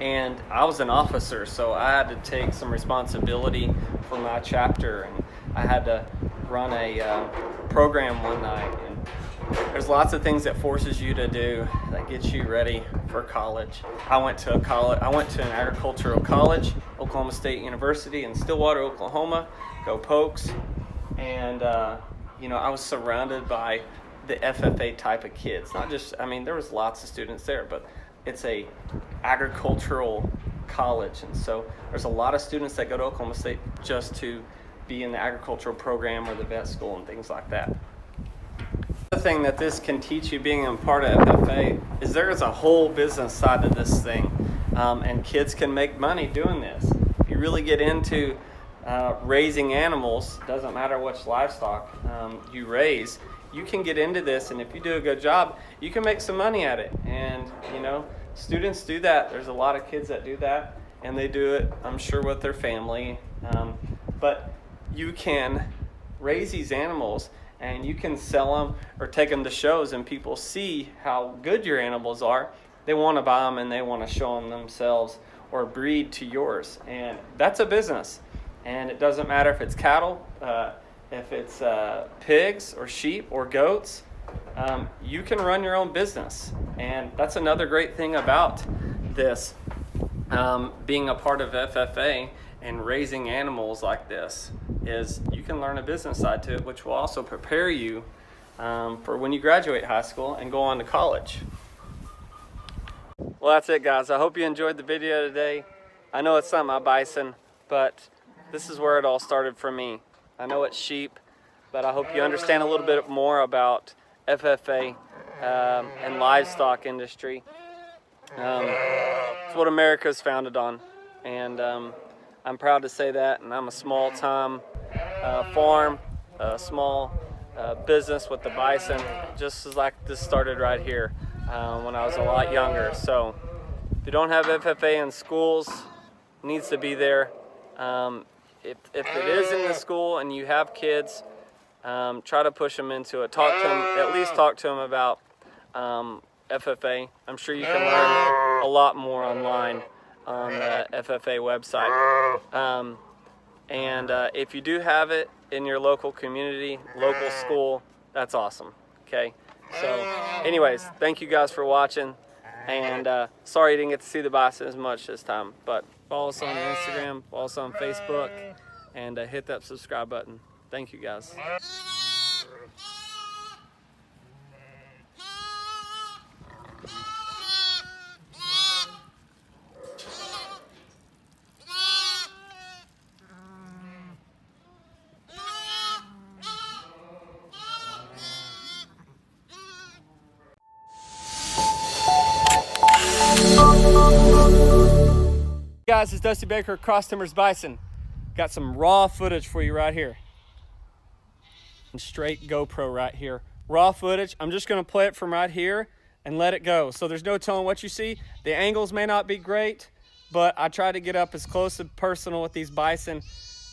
and I was an officer, so I had to take some responsibility for my chapter, and I had to run a program one night. And there's lots of things that forces you to do that gets you ready for college. I went to an agricultural college, Oklahoma State University in Stillwater, Oklahoma. Go Pokes! And I was surrounded by the FFA type of kids. Not just, there was lots of students there, but it's a agricultural college, and so there's a lot of students that go to Oklahoma State just to be in the agricultural program or the vet school and things like that. The thing that this can teach you being a part of FFA is there is a whole business side to this thing, and kids can make money doing this. If you really get into raising animals, doesn't matter which livestock you raise, you can get into this, and if you do a good job, you can make some money at it. And you know, students do that. There's a lot of kids that do that, and they do it, I'm sure, with their family. But you can raise these animals and you can sell them or take them to shows, and people see how good your animals are. They want to buy them and they want to show them themselves or breed to yours. And that's a business. And it doesn't matter if it's cattle, if it's pigs or sheep or goats, you can run your own business. And that's another great thing about this, being a part of FFA and raising animals like this, is you can learn a business side to it, which will also prepare you for when you graduate high school and go on to college. Well, that's it, guys. I hope you enjoyed the video today. I know it's not my bison, but this is where it all started for me. I know it's sheep, but I hope you understand a little bit more about FFA and livestock industry. It's what America is founded on, and I'm proud to say that. And I'm a small-time farm, a small business with the bison, just as like this started right here when I was a lot younger. So if you don't have FFA in schools, it needs to be there. If it is in the school and you have kids, try to push them into it. Talk to them, at least talk to them about FFA. I'm sure you can learn a lot more online on the FFA website. And if you do have it in your local community, local school, that's awesome. Okay. So anyways, thank you guys for watching. And sorry you didn't get to see the bison as much this time, but follow us on Instagram, follow us on Facebook, and hit that subscribe button. Thank you, guys. Guys, it's Dusty Baker, Cross Timbers Bison. Got some raw footage for you right here. And straight GoPro right here. Raw footage. I'm just going to play it from right here and let it go. So there's no telling what you see. The angles may not be great, but I try to get up as close and personal with these bison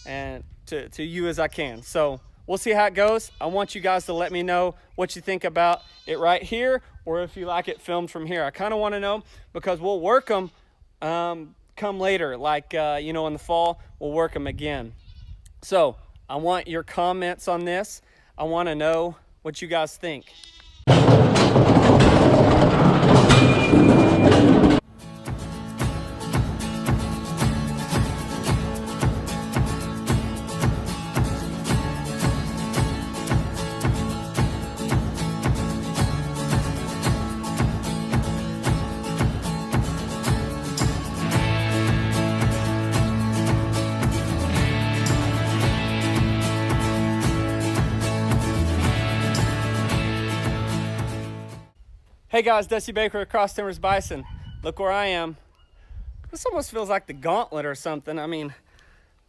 and to you as I can. So we'll see how it goes. I want you guys to let me know what you think about it right here, or if you like it filmed from here. I kind of want to know, because we'll work them come later, like you know, in the fall we'll work them again. So I want your comments on this. I want to know what you guys think. Hey guys, Dusty Baker with Cross Timbers Bison. Look where I am. This almost feels like the gauntlet or something. I mean,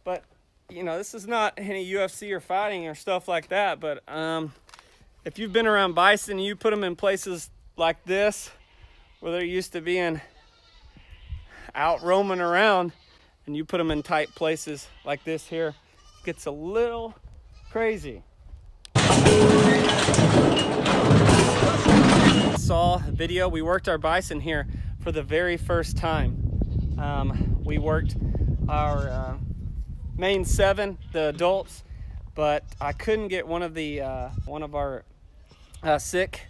but you know, this is not any UFC or fighting or stuff like that. But if you've been around bison, you put them in places like this, where they're used to being out roaming around, and you put them in tight places like this here, it gets a little crazy. Saw a video. We worked our bison here for the very first time. We worked our main 7, the adults, but I couldn't get one of our sick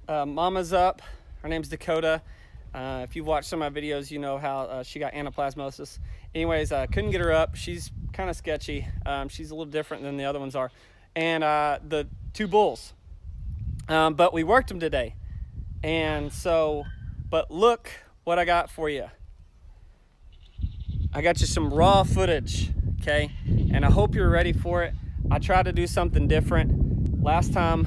mamas up. Her name's Dakota. If you've watched some of my videos, you know how she got anaplasmosis. Anyways, I couldn't get her up. She's kind of sketchy. She's a little different than the other ones are. And the 2 bulls. But we worked them today. And so, but look what I got for you. I got you some raw footage, okay? And I hope you're ready for it. I tried to do something different. Last time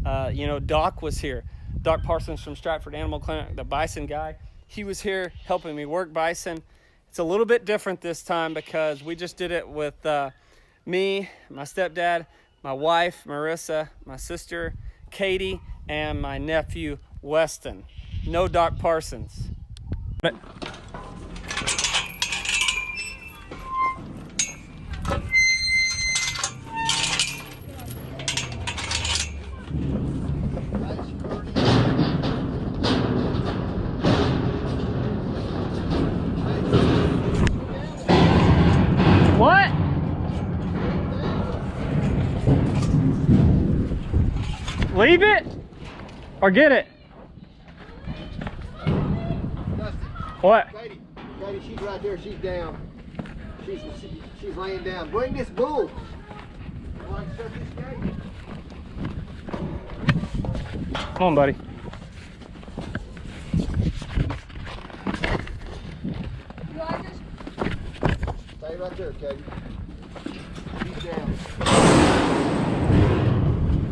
You know, Doc was here. Doc Parsons from Stratford Animal Clinic, the bison guy. He was here helping me work bison. It's a little bit different this time because we just did it with me, my stepdad, my wife, Marissa, my sister, Katie, and my nephew, Weston. No Doc Parsons. What? Leave it or get it? What? Katie, she's right there. She's down. She's laying down. Bring this bull. Come on, buddy. Stay right there, Katie. She's down.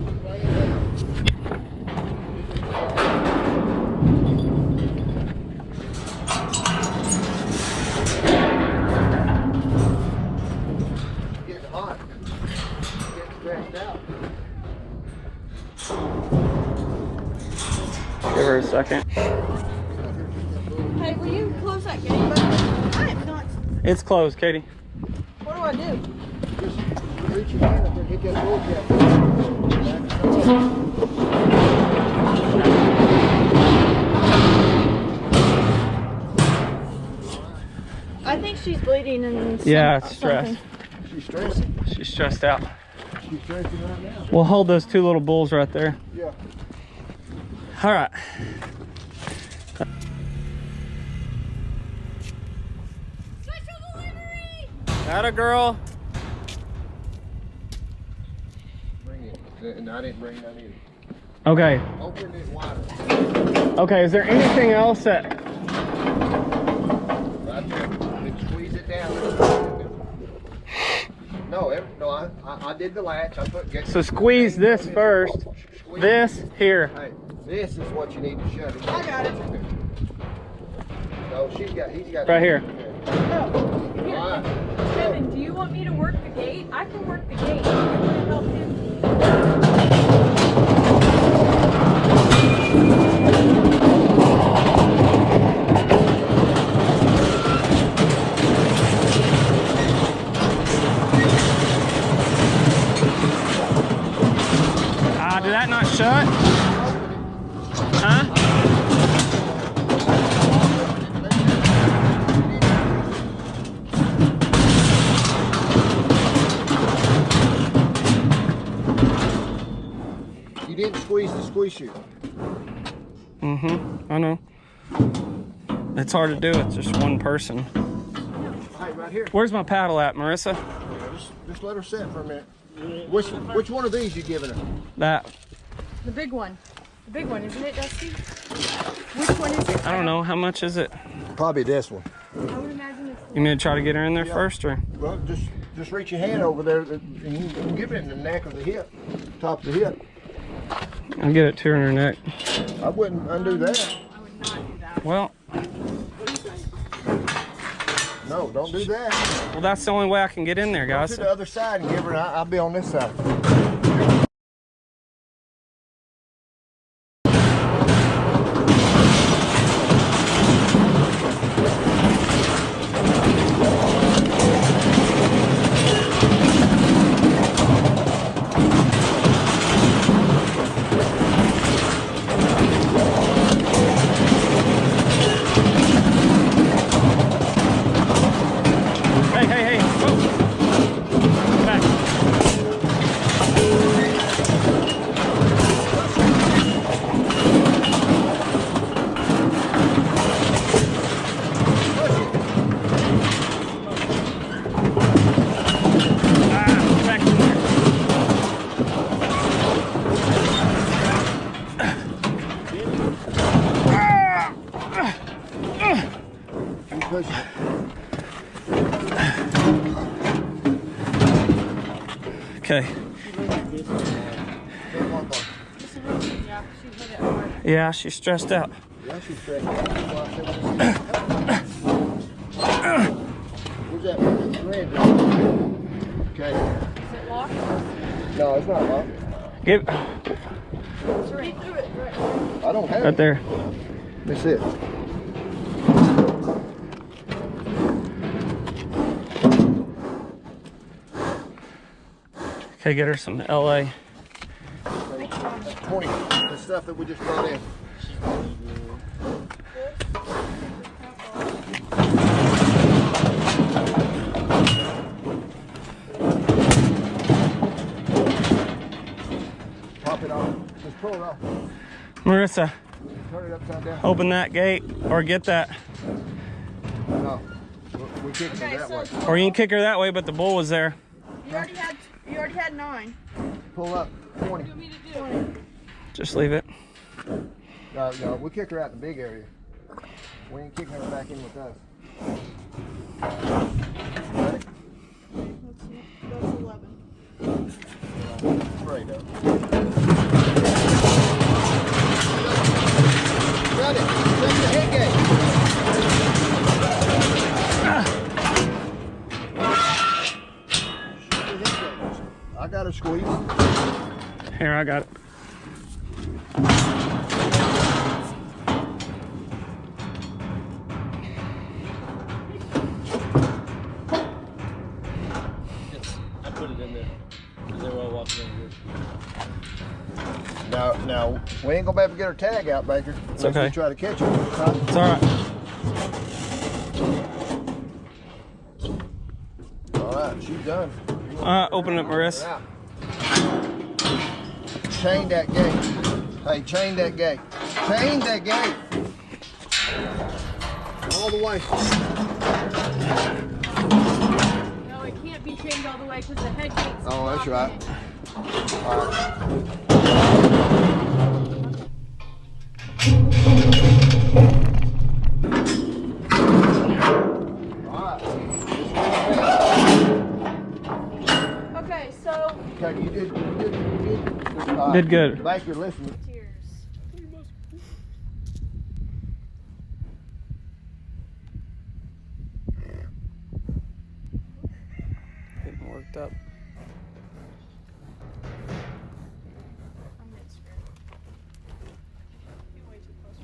She's laying down. Getting hot. Getting stressed out. Give her a second. Hey, will you close that gate? I am not. It's closed, Katie. What do I do? Just reach your hand up there and hit that bull cap. I think she's bleeding and Yeah, it's stress. something. She's stressing. She's stressed out. She's stressing right now. We'll hold those two little bulls right there. Yeah. All right. Atta girl. Bring it. And I didn't bring that either. Okay. Open it wider. Okay, is there anything else that... Right there. Then squeeze it down. No, I did the latch. I put. So squeeze this first. Squeeze. This here. Hey, this is what you need to shut it. I got it. No, he's got. Right here. Right. Kevin, do you want me to work the gate? I can work the gate. I want to help him. Did that not shut? Huh? You didn't squeeze the squeeze shoe. I know. It's hard to do. It's just one person. Hey, right here. Where's my paddle at, Marissa? Just let her sit for a minute. Which one of these you giving her? That. The big one. The big one, isn't it, Dusty? Which one is it? I don't know. How much is it? Probably this one. I would imagine it's You mean to try to get her in there first, or? Well, just reach your hand over there and you can give it in the neck of the hip, top of the hip. I'll get it to her in her neck. I wouldn't undo that. I would not do that. Well, No, don't do that. well, that's the only way I can get in there, Go guys. to the other side and give her. I'll be on this side. Hey, hey, hey. Whoa. Back. Back in there. Keep pushing it. Okay. Don't walk on. She hit it hard. Yeah, she's stressed out. Yeah, she's straight. Where's that red? Okay. Is it locked? No, it's not locked. Give He threw it right. I don't have right it. there. Let me see it. Okay, get her some LA. 20. The stuff that we just brought in. Pop it off. Just pull it off. Marissa, Turn it upside down. open that gate or get that. No. We kicked Okay, it that way. Or you can kick her that way, but the bull was there. You already had 9. Pull up. 20. Me to do 20. Just leave it. No, we kick her out in the big area. We ain't kicking her back in with us. Ready? That's 11. Right up. Got it. Take the head gate. I got her squeezed. Here, I got it. I put it in there. They were all walking over here. Now, we ain't gonna be able to get her tag out, Baker. It's unless okay. we try to catch her. Huh? It's all right. All right, she's done. Open it, Marissa. Out. Chain that gate. Hey, chain that gate. Chain that gate. All the way. No, it can't be chained all the way because the head gate's Oh, that's blocking right. it. All right. Okay, so Okay, you did. Did good. Baker, listen. tears. Getting worked up. I'm getting scared. You're way too close.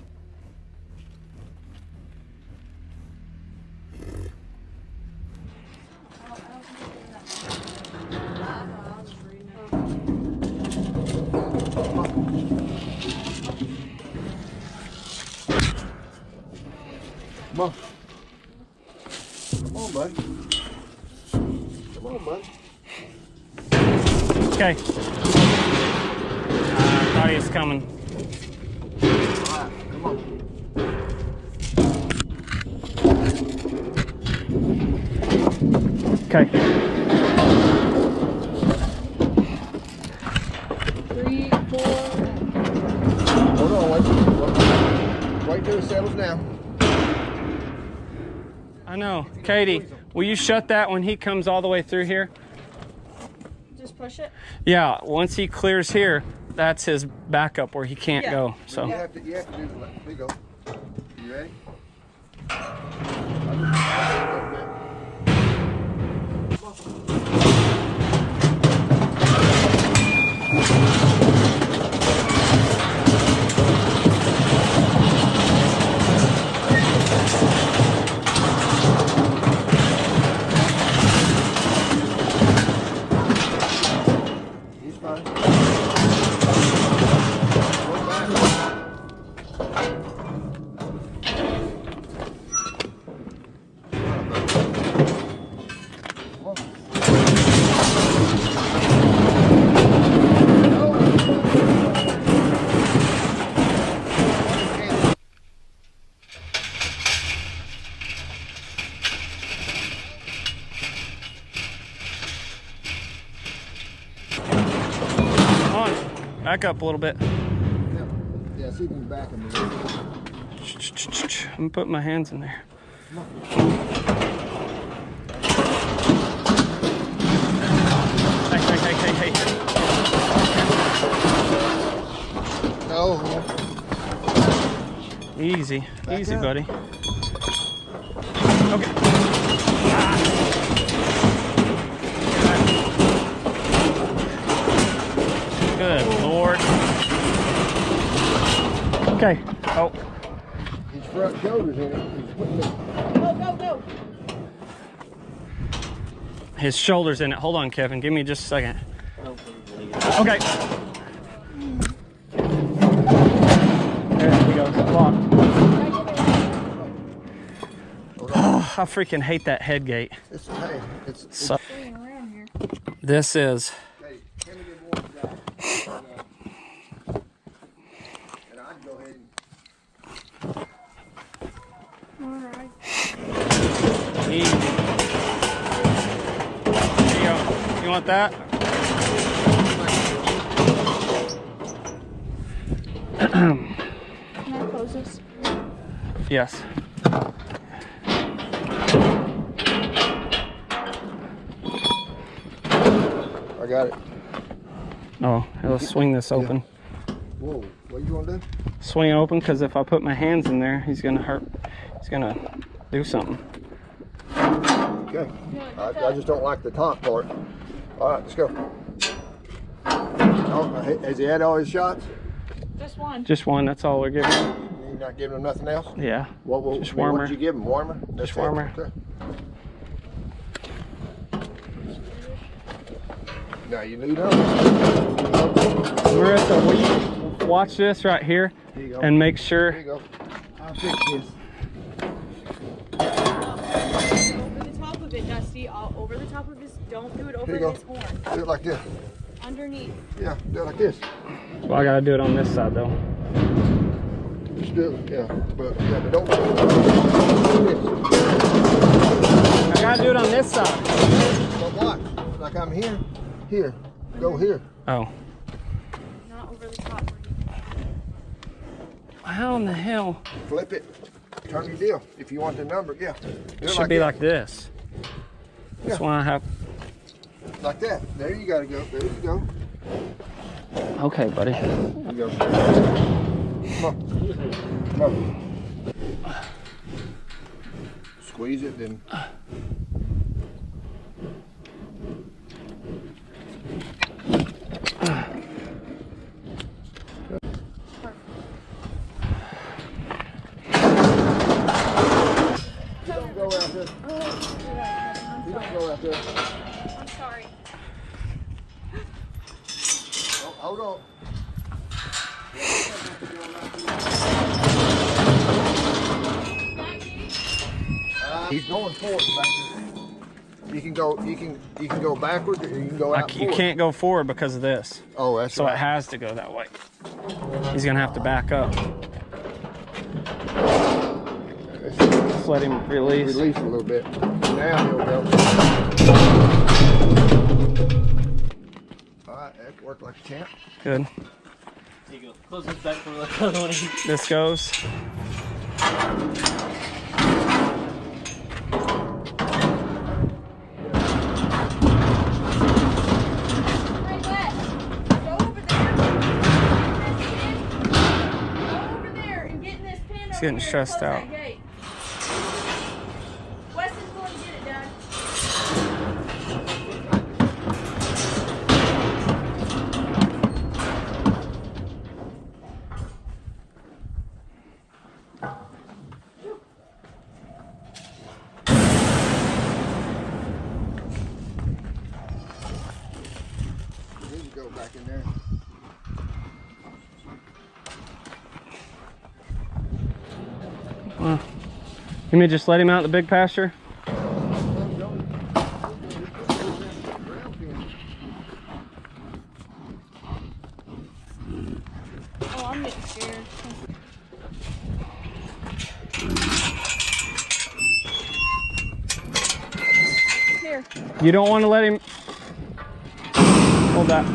I don't think you're doing that. I'll just read Come on. Come on, bud. Come on, bud. Okay. Thought he was coming. All right, come on. Okay. 3, 4. Hold on, wait till it settles down. I know. Katie, will you shut that when he comes all the way through here? Just push it. Yeah, once he clears here, that's his backup where he can't Yeah. go. So You have to do the left. Here you go. You ready? He's fine. Go back. come on, back up a little bit. Yeah, see if you can back him a little bit. I'm gonna put my hands in there. Hey. No, Easy, Back easy, up. buddy. Okay. Good Lord. Okay. Oh, His front shoulders in it. He's putting it. Go, go, go. his shoulder's in it. Hold on, Kevin. Give me just a second. Okay. There we go. It's locked. Oh, I freaking hate that head gate. It's, hey, it's So, Swinging around here. this is hey, can we get more of that? And I'd go ahead and Alright. easy. There you go. You want that? Can I close this? Yes. I got it. Oh, let's swing this open. Whoa, what you gonna do? Swing it open, because if I put my hands in there, he's gonna hurt. He's gonna do something. Okay. I just don't like the top part. All right, let's go. Oh, has he had all his shots? Just one. Just one. That's all we're giving him. You're not giving him nothing else? Yeah. Just Just What warmer. did you give him? Warmer? That's Just it? warmer. Okay. Now you lead up. Marissa, will you watch this right here Here you go. and make There sure? you go. I'll fix this. Over the top of it, Dusty. All over the top of his. Don't do it over Here you go. his horn. Do it like this. Underneath. Yeah, do it like this. Well, I gotta do it on this side though. Just do it, yeah. But don't do I gotta do it on this side. this. But watch. Like I'm here. Here. Go here. Oh. Not over the top. How in the hell? Flip it. Turn your deal. If you want the number, yeah. Do It should be that. like this. That's Yeah. why I have. Like that. There you gotta go. There you go. Okay, buddy. There you go. Come on. Come on. Squeeze it, then. You don't go out there. You don't go out there. I'm sorry. Oh, hold on. He's going forward back there. You can go backwards or you can go out You forward. can't go forward because of this. Oh, that's So right. it has to go that way. He's gonna have to back up. Just let him release. Release a little bit. Now he'll go. All right, that worked like a champ. Good. There you go. Close this back for the other one. This goes. Hey, Wes. Go over there. Go over there and get in this pen over He's getting here and stressed close out. that gate. Wes is going to get it done. You need to go back in there. You may just let him out the big pasture. Oh, I'm getting scared. Here. You don't want to let him. Hold that.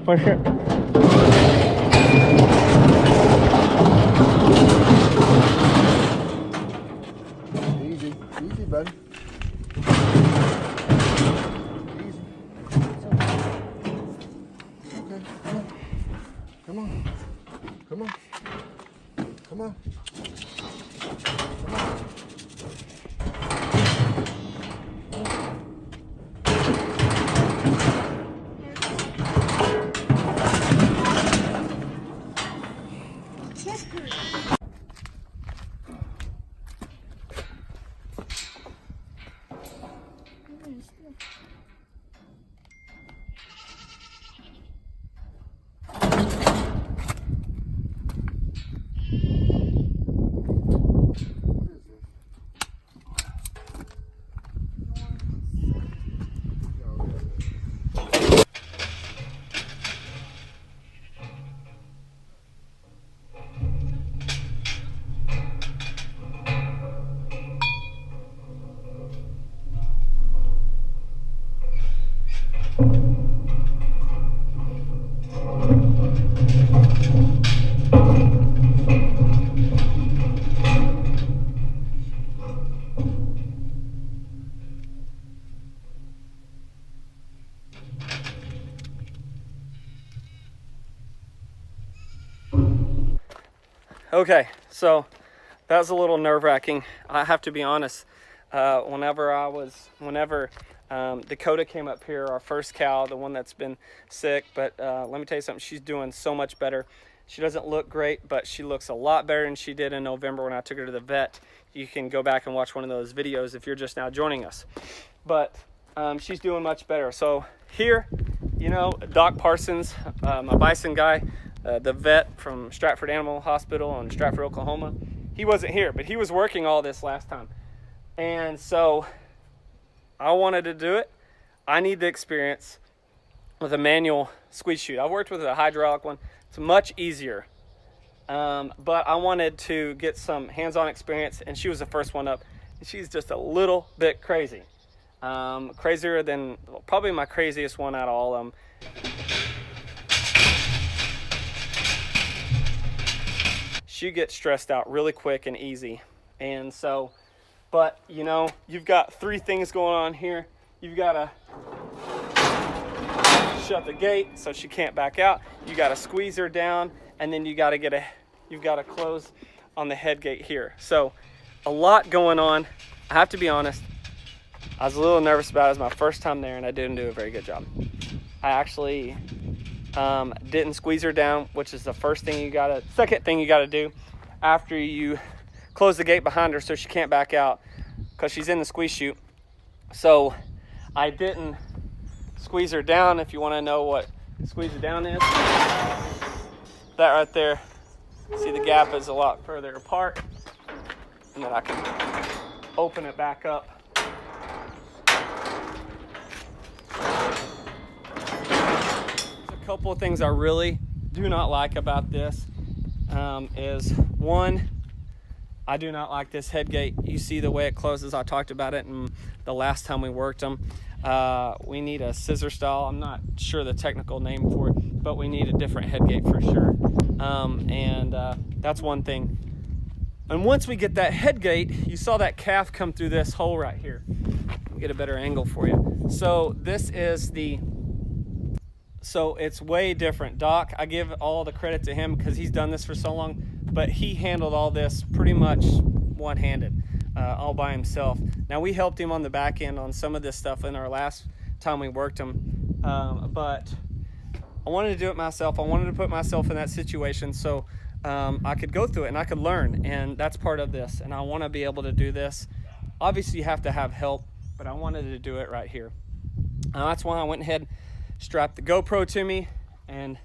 Push it. Easy, easy, buddy. Easy. Okay, come on. Come on. Come on. Come on. Okay, so that was a little nerve-wracking. I have to be honest. Whenever Dakota came up here, our first cow, the one that's been sick, but let me tell you something, she's doing so much better. She doesn't look great, but she looks a lot better than she did in November when I took her to the vet. You can go back and watch one of those videos if you're just now joining us. But she's doing much better. So here, you know, Doc Parsons, my bison guy, the vet from Stratford Animal Hospital in Stratford, Oklahoma, he wasn't here, but he was working all this last time. And so I wanted to do it. I need the experience with a manual squeeze chute. I've worked with a hydraulic one. It's much easier. But I wanted to get some hands-on experience, and she was the first one up. And she's just a little bit crazy. Crazier than, probably my craziest one out of all of them. She gets stressed out really quick and easy. And so, but you know, you've got three things going on here. You've got to shut the gate so she can't back out. You got to squeeze her down, and then you've got to close on the head gate here. So a lot going on. I have to be honest, I was a little nervous about it. It was my first time there, and I didn't do a very good job. I actually didn't squeeze her down, which is the second thing you gotta do after you close the gate behind her so she can't back out, because she's in the squeeze chute. So I didn't squeeze her down. If you want to know what squeeze her down is, that right there, see the gap is a lot further apart, and then I can open it back up. A couple of things I really do not like about this is, one, I do not like this head gate. You see the way it closes. I talked about it in the last time we worked them. We need a scissor style. I'm not sure the technical name for it, but we need a different head gate for sure. That's one thing. And once we get that head gate, you saw that calf come through this hole right here. Let me get a better angle for you. So this is so it's way different. Doc, I give all the credit to him because he's done this for so long, but he handled all this pretty much one-handed, all by himself. Now, we helped him on the back end on some of this stuff in our last time we worked him, but I wanted to do it myself. I wanted to put myself in that situation so I could go through it and I could learn, and that's part of this, and I want to be able to do this. Obviously, you have to have help, but I wanted to do it right here. That's why I went ahead, strapped the GoPro to me, and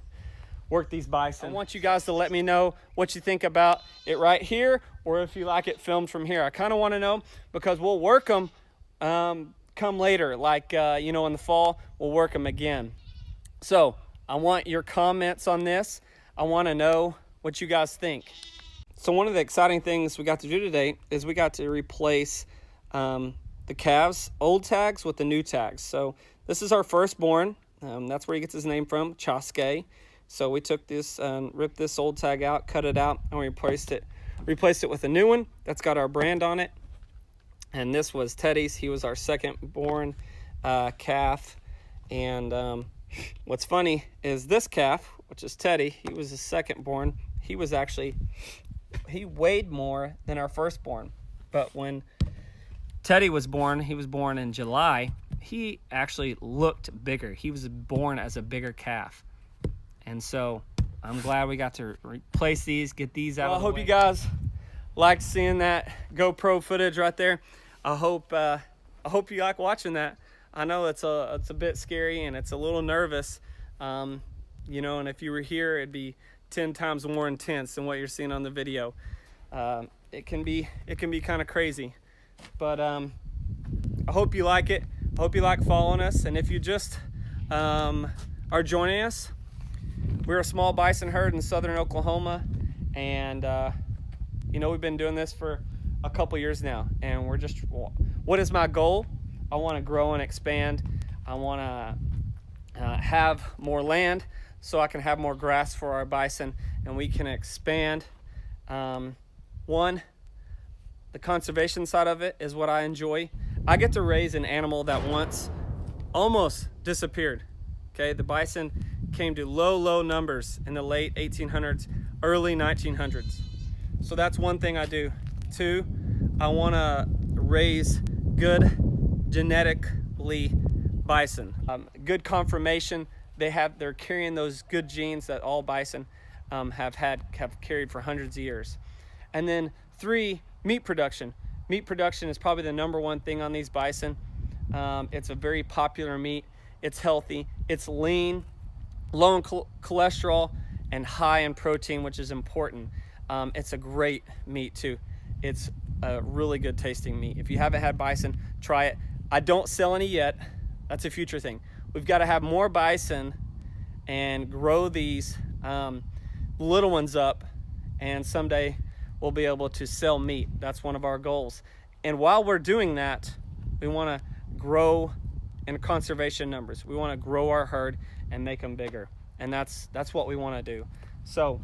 work these bison. I want you guys to let me know what you think about it right here, or if you like it filmed from here. I kind of want to know, because we'll work them come later, like you know, in the fall we'll work them again. So I want your comments on this. I want to know what you guys think. So one of the exciting things we got to do today is we got to replace the calves' old tags with the new tags. So this is our firstborn. That's where he gets his name from, Chaske. So we took this, ripped this old tag out, cut it out, and we replaced it with a new one that's got our brand on it. And this was Teddy's. He was our second born calf. And what's funny is this calf, which is Teddy, he was his second born. He weighed more than our firstborn. But when Teddy was born, he was born in July, he actually looked bigger. He was born as a bigger calf. And so I'm glad we got to replace these, get these out of the way. I hope you guys liked seeing that GoPro footage right there. I hope you like watching that. I know it's a bit scary and it's a little nervous, you know, and if you were here, it'd be 10 times more intense than what you're seeing on the video. It can be kind of crazy, but I hope you like it. I hope you like following us, and if you just are joining us, we're a small bison herd in southern Oklahoma, and you know, we've been doing this for a couple years now, and we're just, what is my goal? I want to grow and expand. I want to have more land so I can have more grass for our bison, and we can expand. One, the conservation side of it is what I enjoy. I get to raise an animal that once almost disappeared. Okay, the bison came to low numbers in the late 1800s, early 1900s. So that's one thing I do. Two, I want to raise good genetically bison, good conformation. They're carrying those good genes that all bison have carried for hundreds of years. And then three, meat production. Meat production is probably the #1 thing on these bison. It's a very popular meat. It's healthy, it's lean, low in cholesterol, and high in protein, which is important. It's a great meat too. It's a really good tasting meat. If you haven't had bison, try it. I don't sell any yet. That's a future thing. We've got to have more bison and grow these little ones up, and someday we'll be able to sell meat. That's one of our goals. And while we're doing that, we want to grow in conservation numbers. We want to grow our herd and make them bigger. And that's what we want to do. So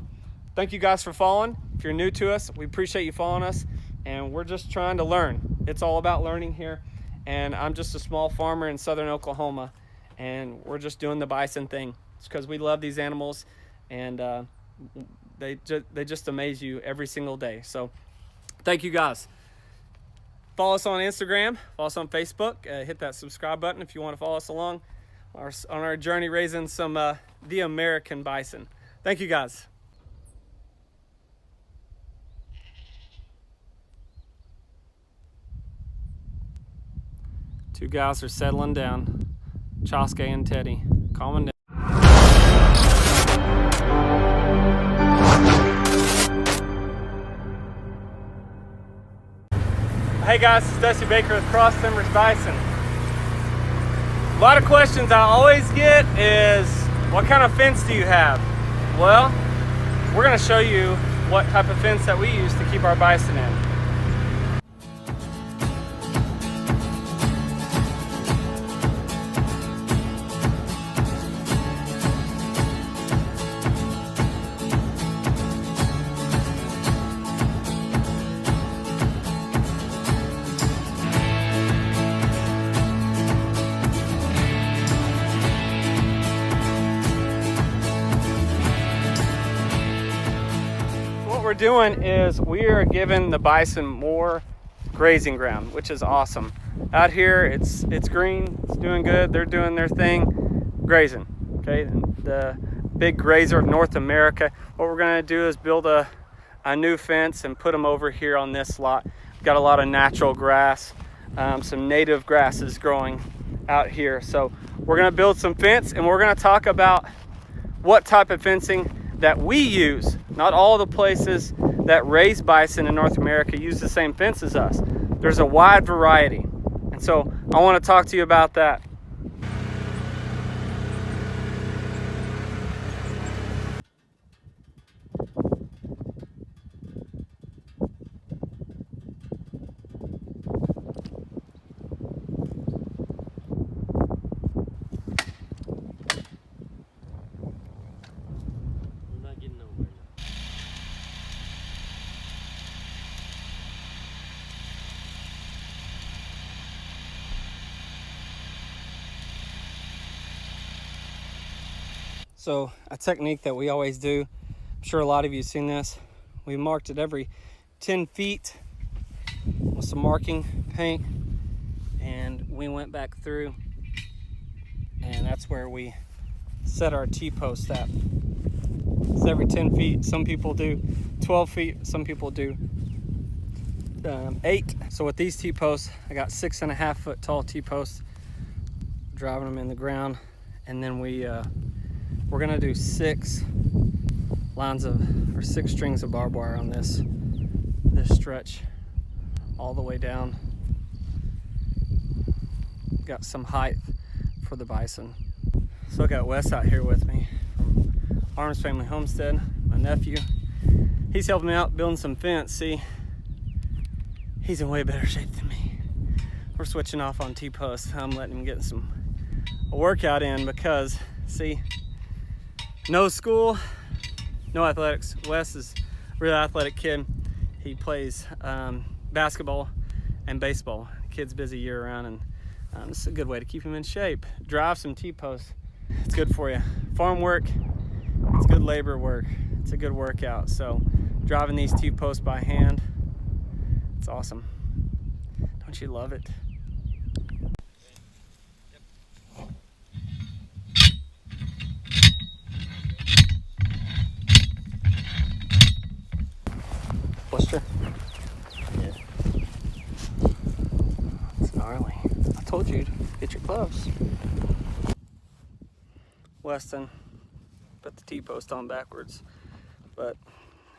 thank you guys for following. If you're new to us, we appreciate you following us, and we're just trying to learn. It's all about learning here. And I'm just a small farmer in southern Oklahoma, and we're just doing the bison thing. It's because we love these animals, and they just amaze you every single day. So thank you guys. Follow us on Instagram, follow us on Facebook, hit that subscribe button if you want to follow us along on our journey raising some the American bison. Thank you guys. Two guys are settling down, Chaske and Teddy, calming down. Hey guys, it's Dusty Baker with Cross Timbers Bison. A lot of questions I always get is, what kind of fence do you have? Well, we're going to show you what type of fence that we use to keep our bison in. What we're doing is we are giving the bison more grazing ground, which is awesome. Out here it's green, it's doing good, they're doing their thing, grazing. Okay, the big grazer of North America. What we're going to do is build a new fence and put them over here on this lot. We've got a lot of natural grass, some native grasses growing out here. So we're going to build some fence, and we're going to talk about what type of fencing that we use. Not all the places that raise bison in North America use the same fence as us. There's a wide variety. And so I want to talk to you about that. So a technique that we always do, I'm sure a lot of you have seen this. We marked it every 10 feet with some marking paint, and we went back through, and that's where we set our T-post at. It's every 10 feet. Some people do 12 feet, some people do 8. So with these T-posts, I got 6.5 foot tall T-posts, driving them in the ground, and then we're gonna do 6 strings of barbed wire on this stretch all the way down. Got some height for the bison. So I got Wes out here with me from Arms Family Homestead, my nephew. He's helping me out building some fence. See, he's in way better shape than me. We're switching off on T-posts. I'm letting him get a workout in because, see, no school, no athletics. Wes is a really athletic kid. He plays basketball and baseball. The kid's busy year round, and this is a good way to keep him in shape. Drive some T-posts. It's good for you. Farm work, it's good labor work. It's a good workout. So driving these T-posts by hand, it's awesome. Don't you love it? Blister? Yeah. It's gnarly. I told you to get your gloves. Weston put the T-post on backwards, but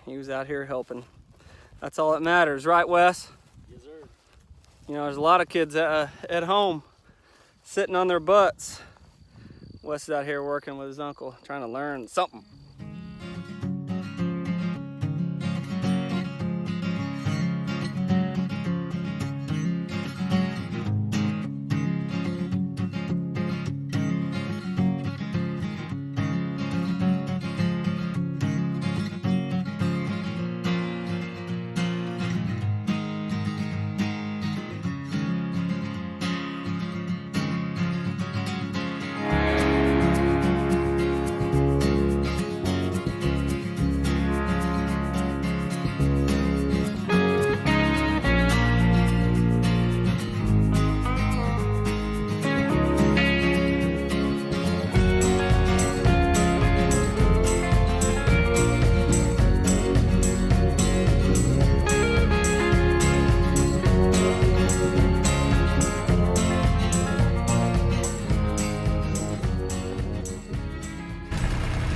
he was out here helping. That's all that matters, right, Wes? Yes, sir. You know, there's a lot of kids at home sitting on their butts. Wes is out here working with his uncle, trying to learn something.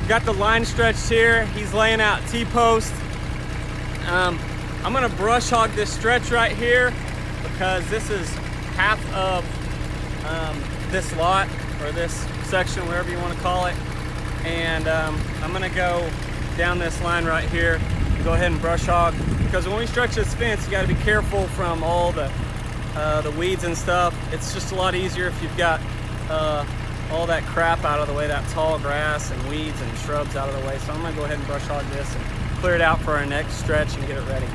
Got the line stretched here. He's laying out T-post. I'm gonna brush hog this stretch right here because this is half of this lot, or this section, whatever you want to call it. And I'm gonna go down this line right here and go ahead and brush hog, because when we stretch this fence, you got to be careful from all the weeds and stuff. It's just a lot easier if you've got all that crap out of the way, that tall grass and weeds and shrubs out of the way. So I'm gonna go ahead and brush hog this and clear it out for our next stretch and get it ready.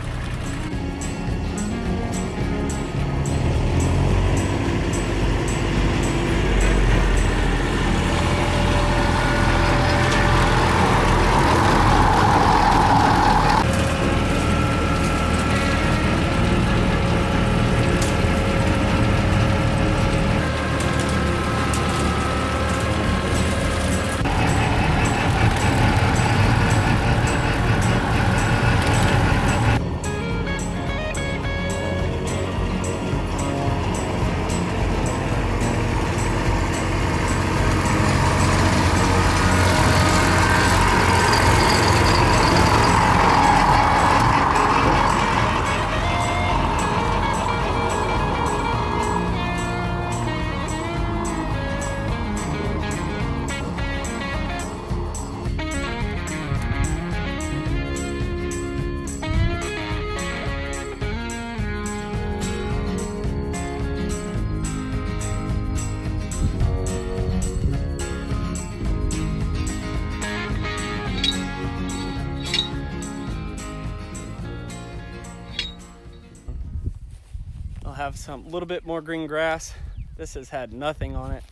Have some little bit more green grass. This has had nothing on it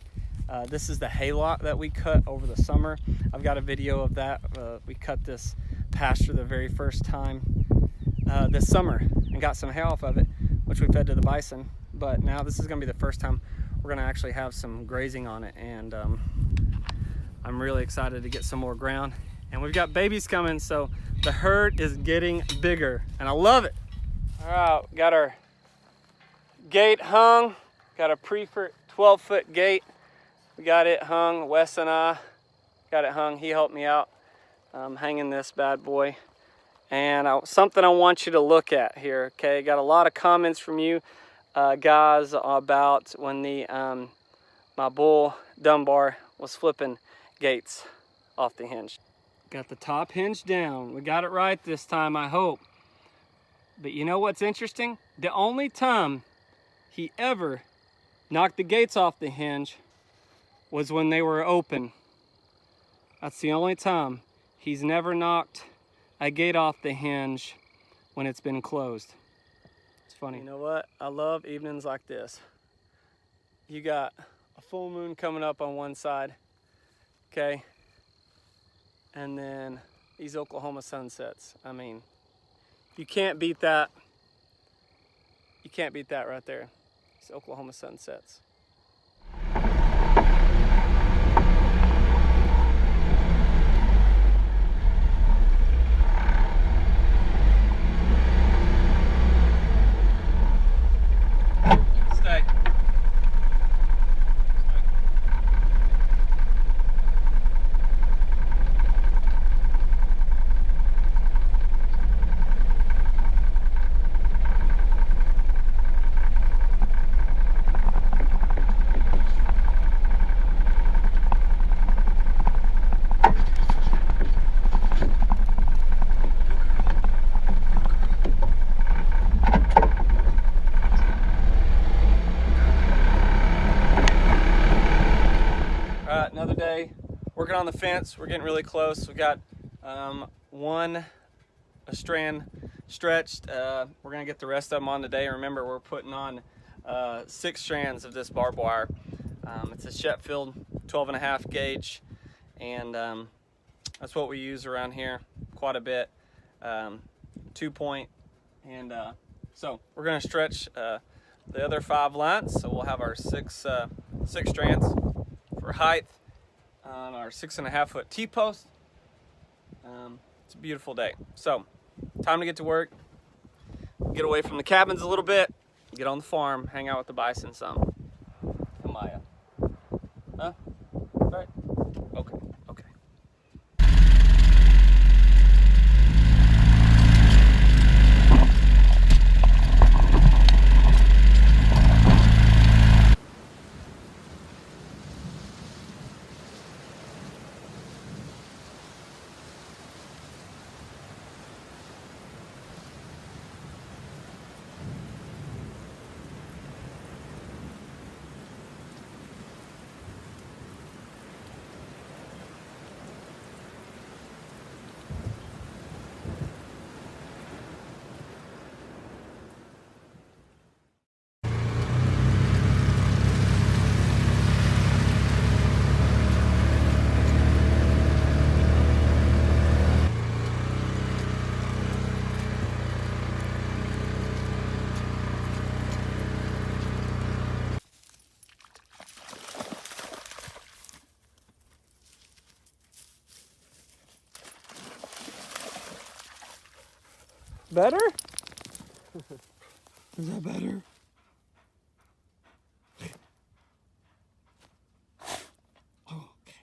This is the hay lot that we cut over the summer. I've got a video of that. We cut this pasture the very first time this summer and got some hay off of it, which we fed to the bison. But now this is gonna be the first time we're gonna actually have some grazing on it, and I'm really excited to get some more ground. And we've got babies coming, so the herd is getting bigger, and I love it. All right, got our gate hung. Got a 12-foot gate. We got it hung. Wes and I got it hung. He helped me out hanging this bad boy. And something I want you to look at here, okay? Got a lot of comments from you guys about when the my bull Dunbar was flipping gates off the hinge. Got the top hinge down. We got it right this time, I hope. But you know what's interesting? The only time he ever knocked the gates off the hinge was when they were open. That's the only time. He's never knocked a gate off the hinge when it's been closed. It's funny. You know what? I love evenings like this. You got a full moon coming up on one side, okay? And then these Oklahoma sunsets. I mean, you can't beat that. You can't beat that right there. These Oklahoma sunsets. Stay. Another day working on the fence. We're getting really close. We got a strand stretched. We're gonna get the rest of them on today. Remember, we're putting on 6 strands of this barbed wire. It's a Sheffield 12.5 gauge, and that's what we use around here quite a bit. 2-point, and so we're gonna stretch the other 5 lines. So we'll have our 6 strands for height on our 6.5-foot T-post. It's a beautiful day. So, time to get to work, get away from the cabins a little bit, get on the farm, hang out with the bison some. Amaya. Huh? Right? Okay, okay. Better? Is that better? Oh, okay.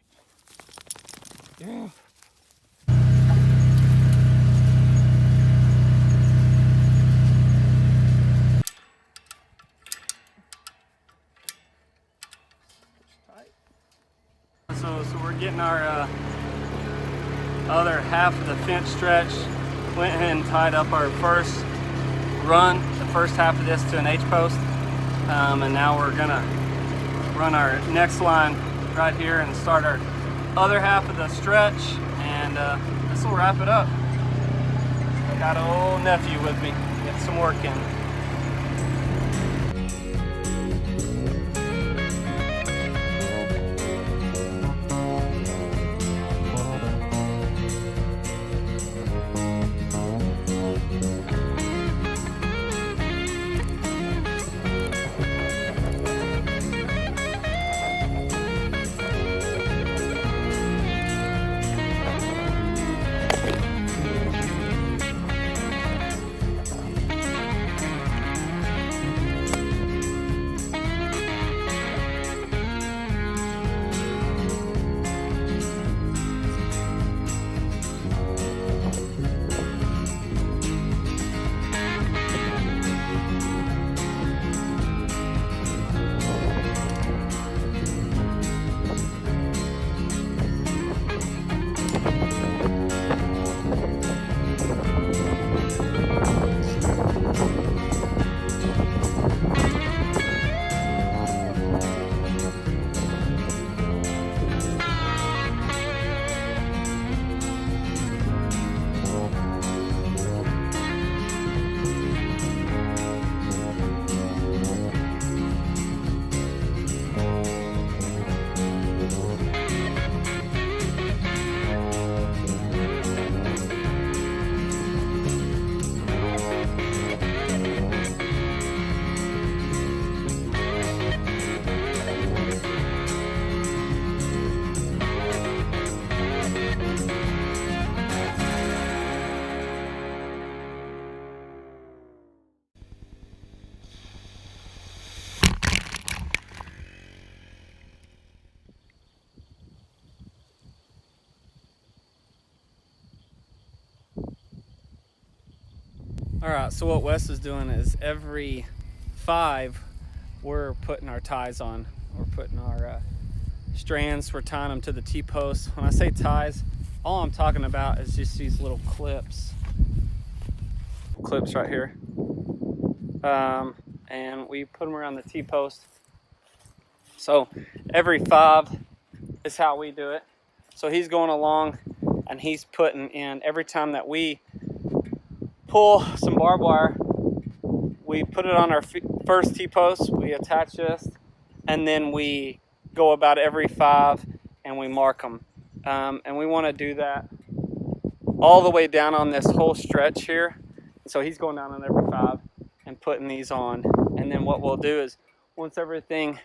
Yeah. So we're getting our other half of the fence stretch. Went ahead and tied up our first run, the first half of this to an H-post. And now we're gonna run our next line right here and start our other half of the stretch, and this will wrap it up. I got an old nephew with me, get some work in. All right, so what Wes is doing is every 5, we're putting our ties on. We're putting our strands, we're tying them to the T-posts. When I say ties, all I'm talking about is just these little clips right here. And we put them around the T-post. So every 5 is how we do it. So he's going along and he's putting in, every time that we pull some barbed wire, we put it on our first T-post, we attach this, and then we go about every 5 and we mark them. And we want to do that all the way down on this whole stretch here. So he's going down on every 5 and putting these on. And then what we'll do is, once everything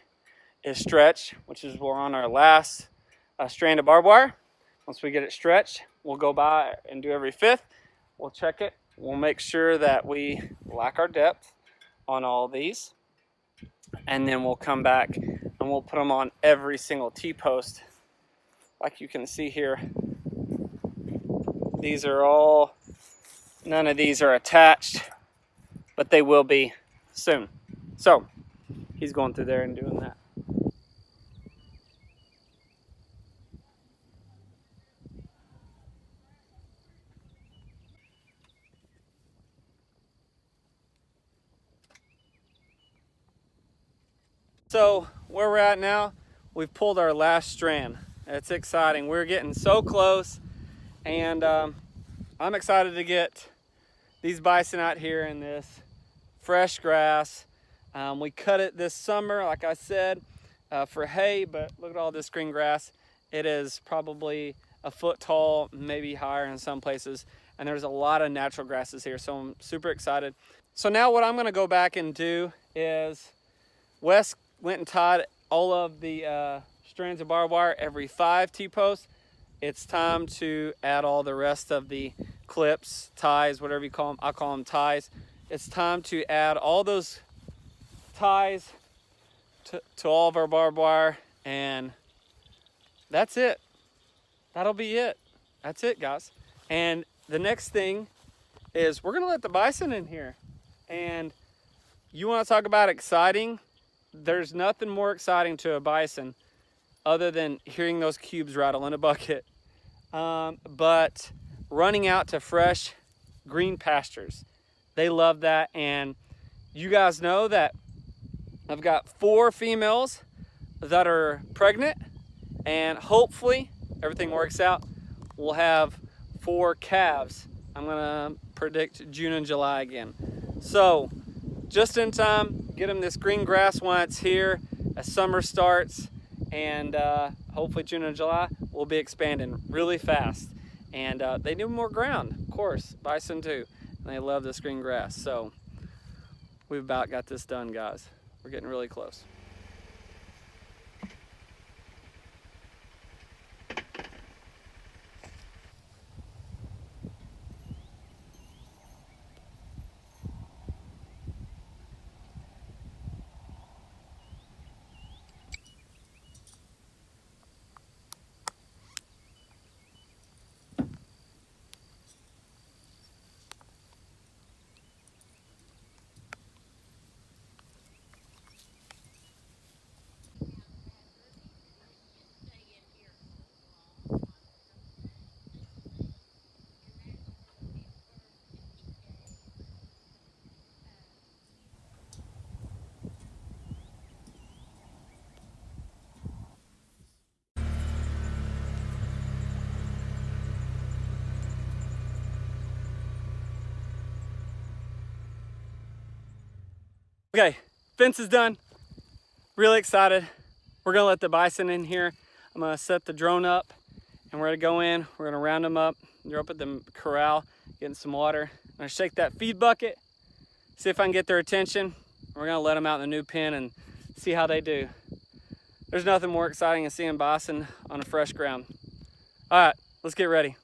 is stretched, which is we're on our last strand of barbed wire, once we get it stretched, we'll go by and do every 5th. We'll check it. We'll make sure that we lack our depth on all these. And then we'll come back and we'll put them on every single T-post. Like you can see here, these are all, none of these are attached, but they will be soon. So he's going through there and doing that. So where we're at now, we've pulled our last strand. It's exciting. We're getting so close, and I'm excited to get these bison out here in this fresh grass. We cut it this summer, like I said, for hay, but look at all this green grass. It is probably a foot tall, maybe higher in some places, and there's a lot of natural grasses here, so I'm super excited. So now what I'm gonna go back and do is, Wes went and tied all of the strands of barbed wire every 5 T-posts. It's time to add all the rest of the clips, ties, whatever you call them. I'll call them ties. It's time to add all those ties to all of our barbed wire, and that's it. That'll be it. That's it, guys. And the next thing is we're gonna let the bison in here. And you wanna talk about exciting? There's nothing more exciting to a bison other than hearing those cubes rattle in a bucket. But running out to fresh green pastures. They love that. And you guys know that I've got 4 females that are pregnant, and hopefully everything works out. We'll have 4 calves. I'm gonna predict June and July again. So just in time, get them this green grass when it's here, as summer starts, and hopefully June and July we'll be expanding really fast. And they need more ground, of course, bison too, and they love this green grass. So we've about got this done, guys. We're getting really close. Okay, fence is done. Really excited. We're gonna let the bison in here. I'm gonna set the drone up and we're gonna go in. We're gonna round them up. They're up at the corral, getting some water. I'm gonna shake that feed bucket, see if I can get their attention. We're gonna let them out in the new pen and see how they do. There's nothing more exciting than seeing bison on a fresh ground. All right, let's get ready.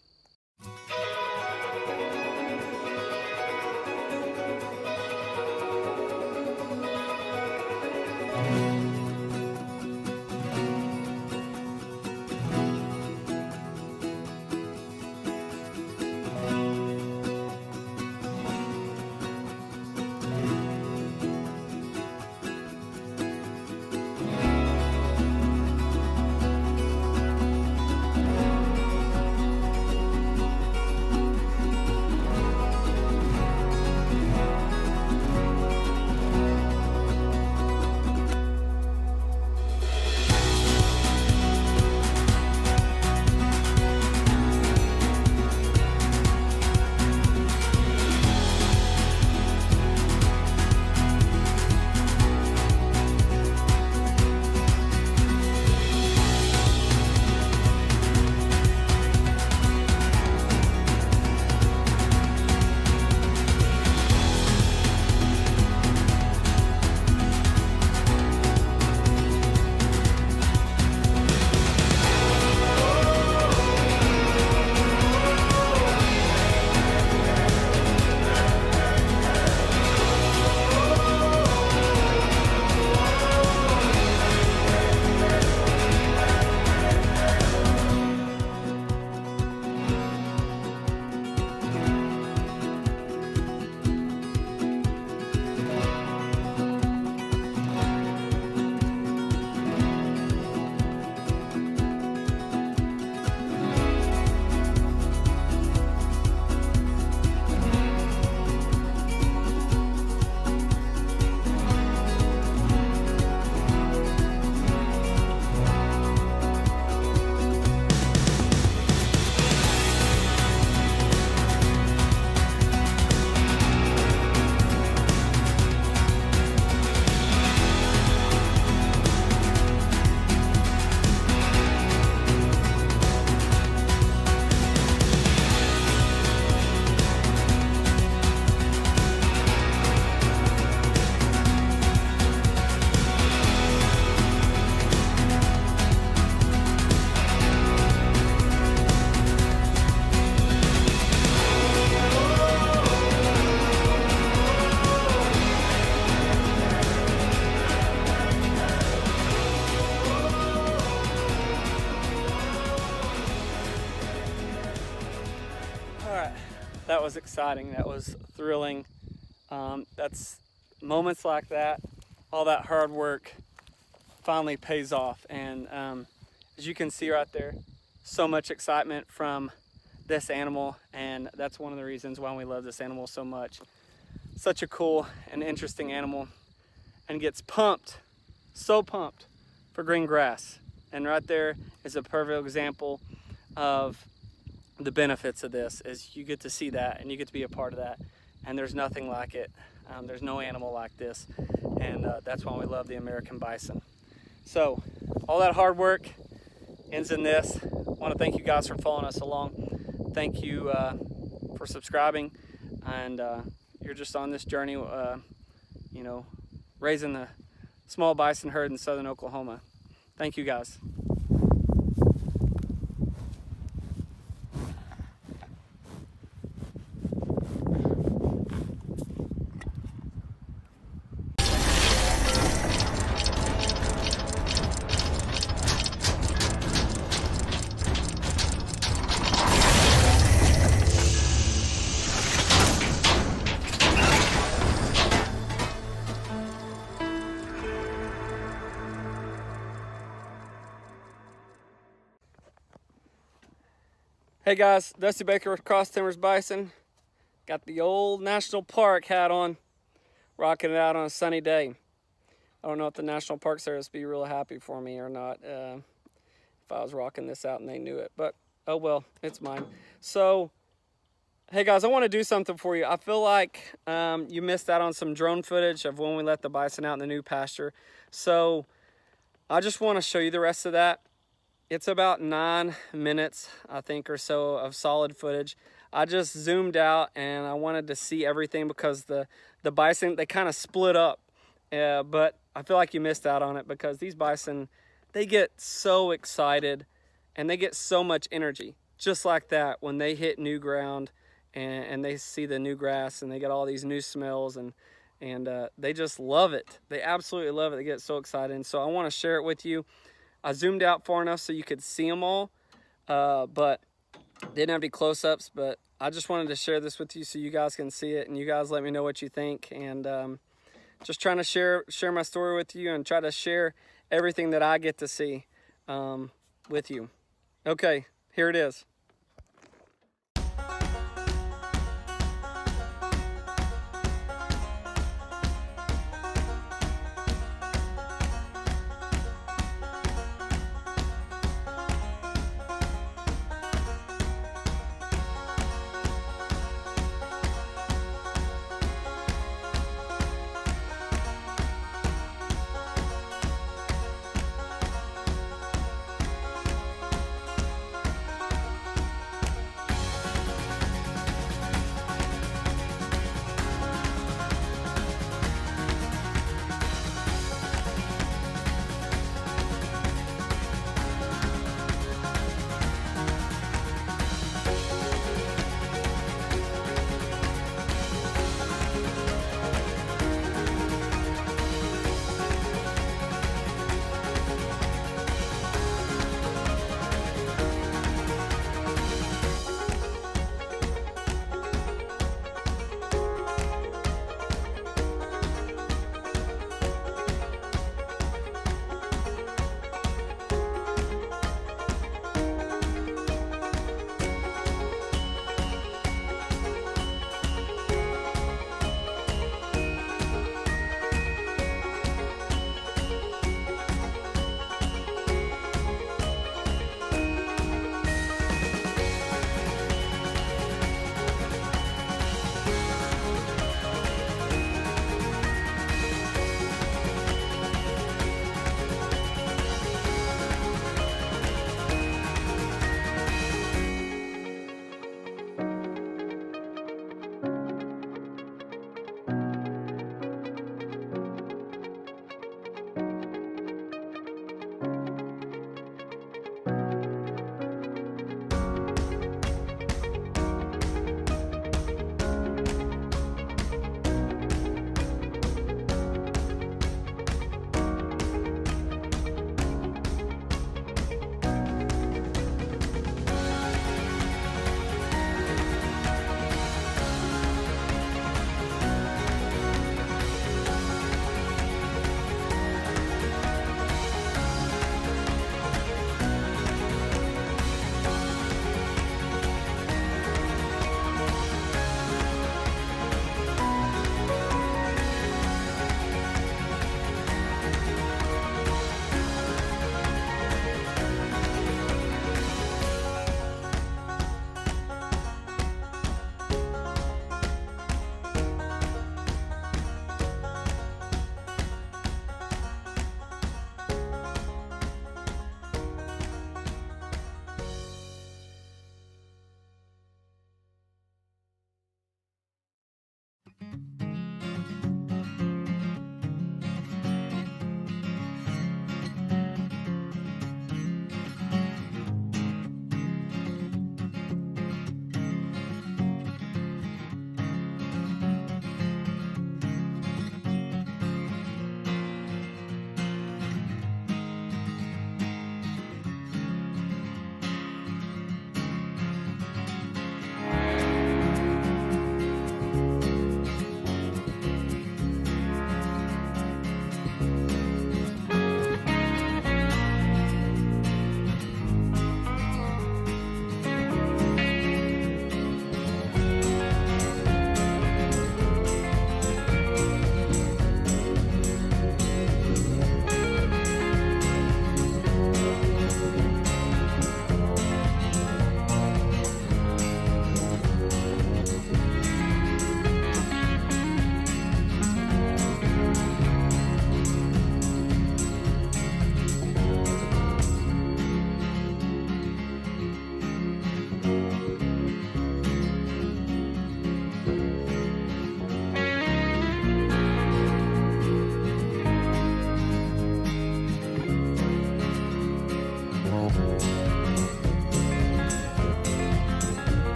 that was exciting. That was thrilling. That's moments like that, all that hard work finally pays off. And as you can see right there, so much excitement from this animal, and that's one of the reasons why we love this animal so much. Such a cool and interesting animal, and gets pumped, so pumped for green grass. And right there is a perfect example of the benefits of this, is you get to see that and you get to be a part of that, and there's nothing like it. There's no animal like this, and that's why we love the American bison. So all that hard work ends in this. I want to thank you guys for following us along. Thank you for subscribing, and you're just on this journey, you know, raising the small bison herd in southern Oklahoma. Thank you guys. Hey guys, Dusty Baker with Cross Timbers Bison. Got the old National Park hat on, rocking it out on a sunny day. I don't know if the National Park Service would be real happy for me or not if I was rocking this out and they knew it, but oh well, it's mine. So, hey guys, I want to do something for you. I feel like you missed out on some drone footage of when we let the bison out in the new pasture. So, I just want to show you the rest of that. It's about 9 minutes, I think, or so of solid footage. I just zoomed out and I wanted to see everything because the bison, they kind of split up. But I feel like you missed out on it because these bison, they get so excited and they get so much energy. Just like that when they hit new ground and they see the new grass and they get all these new smells and they just love it. They absolutely love it. They get so excited. And so I want to share it with you. I zoomed out far enough so you could see them all, but didn't have any close-ups, but I just wanted to share this with you so you guys can see it and you guys let me know what you think. And just trying to share my story with you and try to share everything that I get to see with you. Okay, here it is.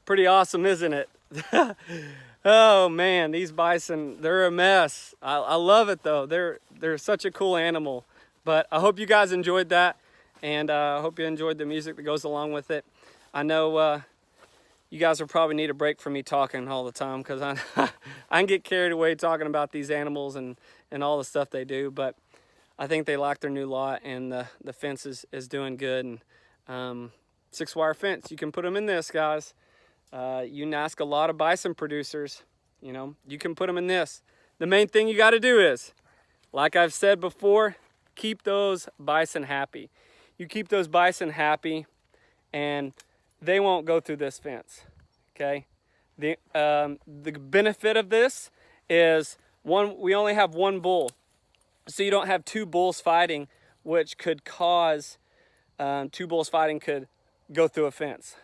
Pretty awesome, isn't it? Oh man, these bison, they're a mess. I love it though. They're such a cool animal. But I hope you guys enjoyed that, and I hope you enjoyed the music that goes along with it. I know you guys will probably need a break from me talking all the time, because I can get carried away talking about these animals and all the stuff they do. But I think they like their new lot, and the fence is doing good. And 6-wire fence, you can put them in this, guys. You can ask a lot of bison producers, you know, you can put them in this. The main thing you got to do is, like I've said before, keep those bison happy. You keep those bison happy, and they won't go through this fence. Okay. The benefit of this is, we only have one bull, so you don't have two bulls fighting, which could cause two bulls fighting could go through a fence.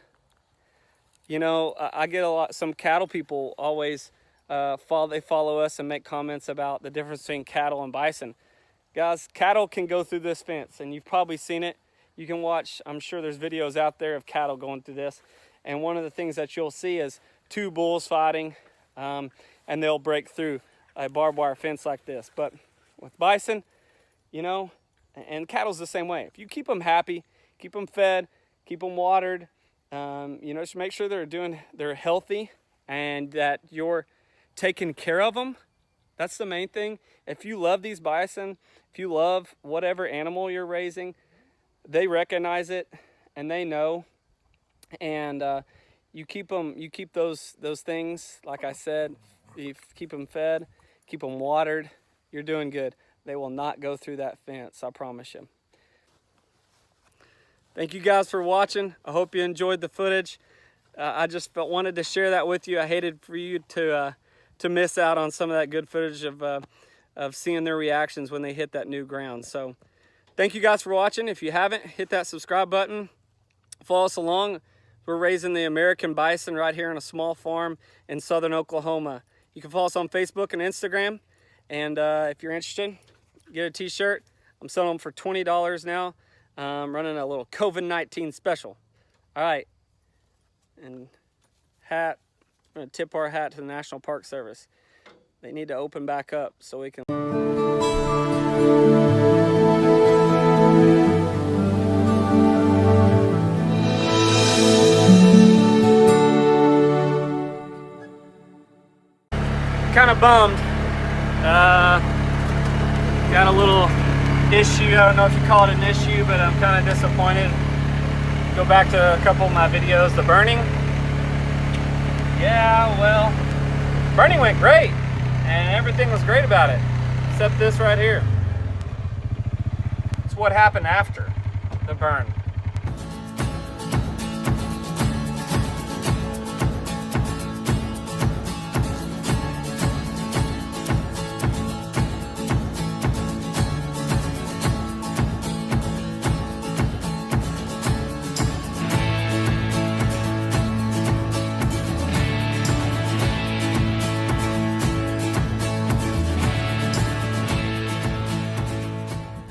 You know, I get some cattle people always follow us and make comments about the difference between cattle and bison. Guys, cattle can go through this fence, and you've probably seen it. You can watch, I'm sure there's videos out there of cattle going through this. And one of the things that you'll see is two bulls fighting, and they'll break through a barbed wire fence like this. But with bison, you know, and cattle's the same way. If you keep them happy, keep them fed, keep them watered, you know, just make sure they're healthy and that you're taking care of them. That's the main thing. If you love these bison, if you love whatever animal you're raising, they recognize it and they know. And you keep those things, like I said, you keep them fed, keep them watered, you're doing good. They will not go through that fence, I promise you. Thank you guys for watching. I hope you enjoyed the footage. I just wanted to share that with you. I hated for you to miss out on some of that good footage of seeing their reactions when they hit that new ground. So thank you guys for watching. If you haven't, hit that subscribe button. Follow us along. We're raising the American bison right here on a small farm in southern Oklahoma. You can follow us on Facebook and Instagram. And if you're interested, get a t-shirt. I'm selling them for $20 now. Running a little COVID-19 special. All right. And hat. I'm going to tip our hat to the National Park Service. They need to open back up so we can... Kind of bummed. Got a little issue. I don't know if you call it an issue, but I'm kind of disappointed. Go back to a couple of my videos. The burning. Yeah, well, burning went great, and everything was great about it, except this right here. It's what happened after the burn.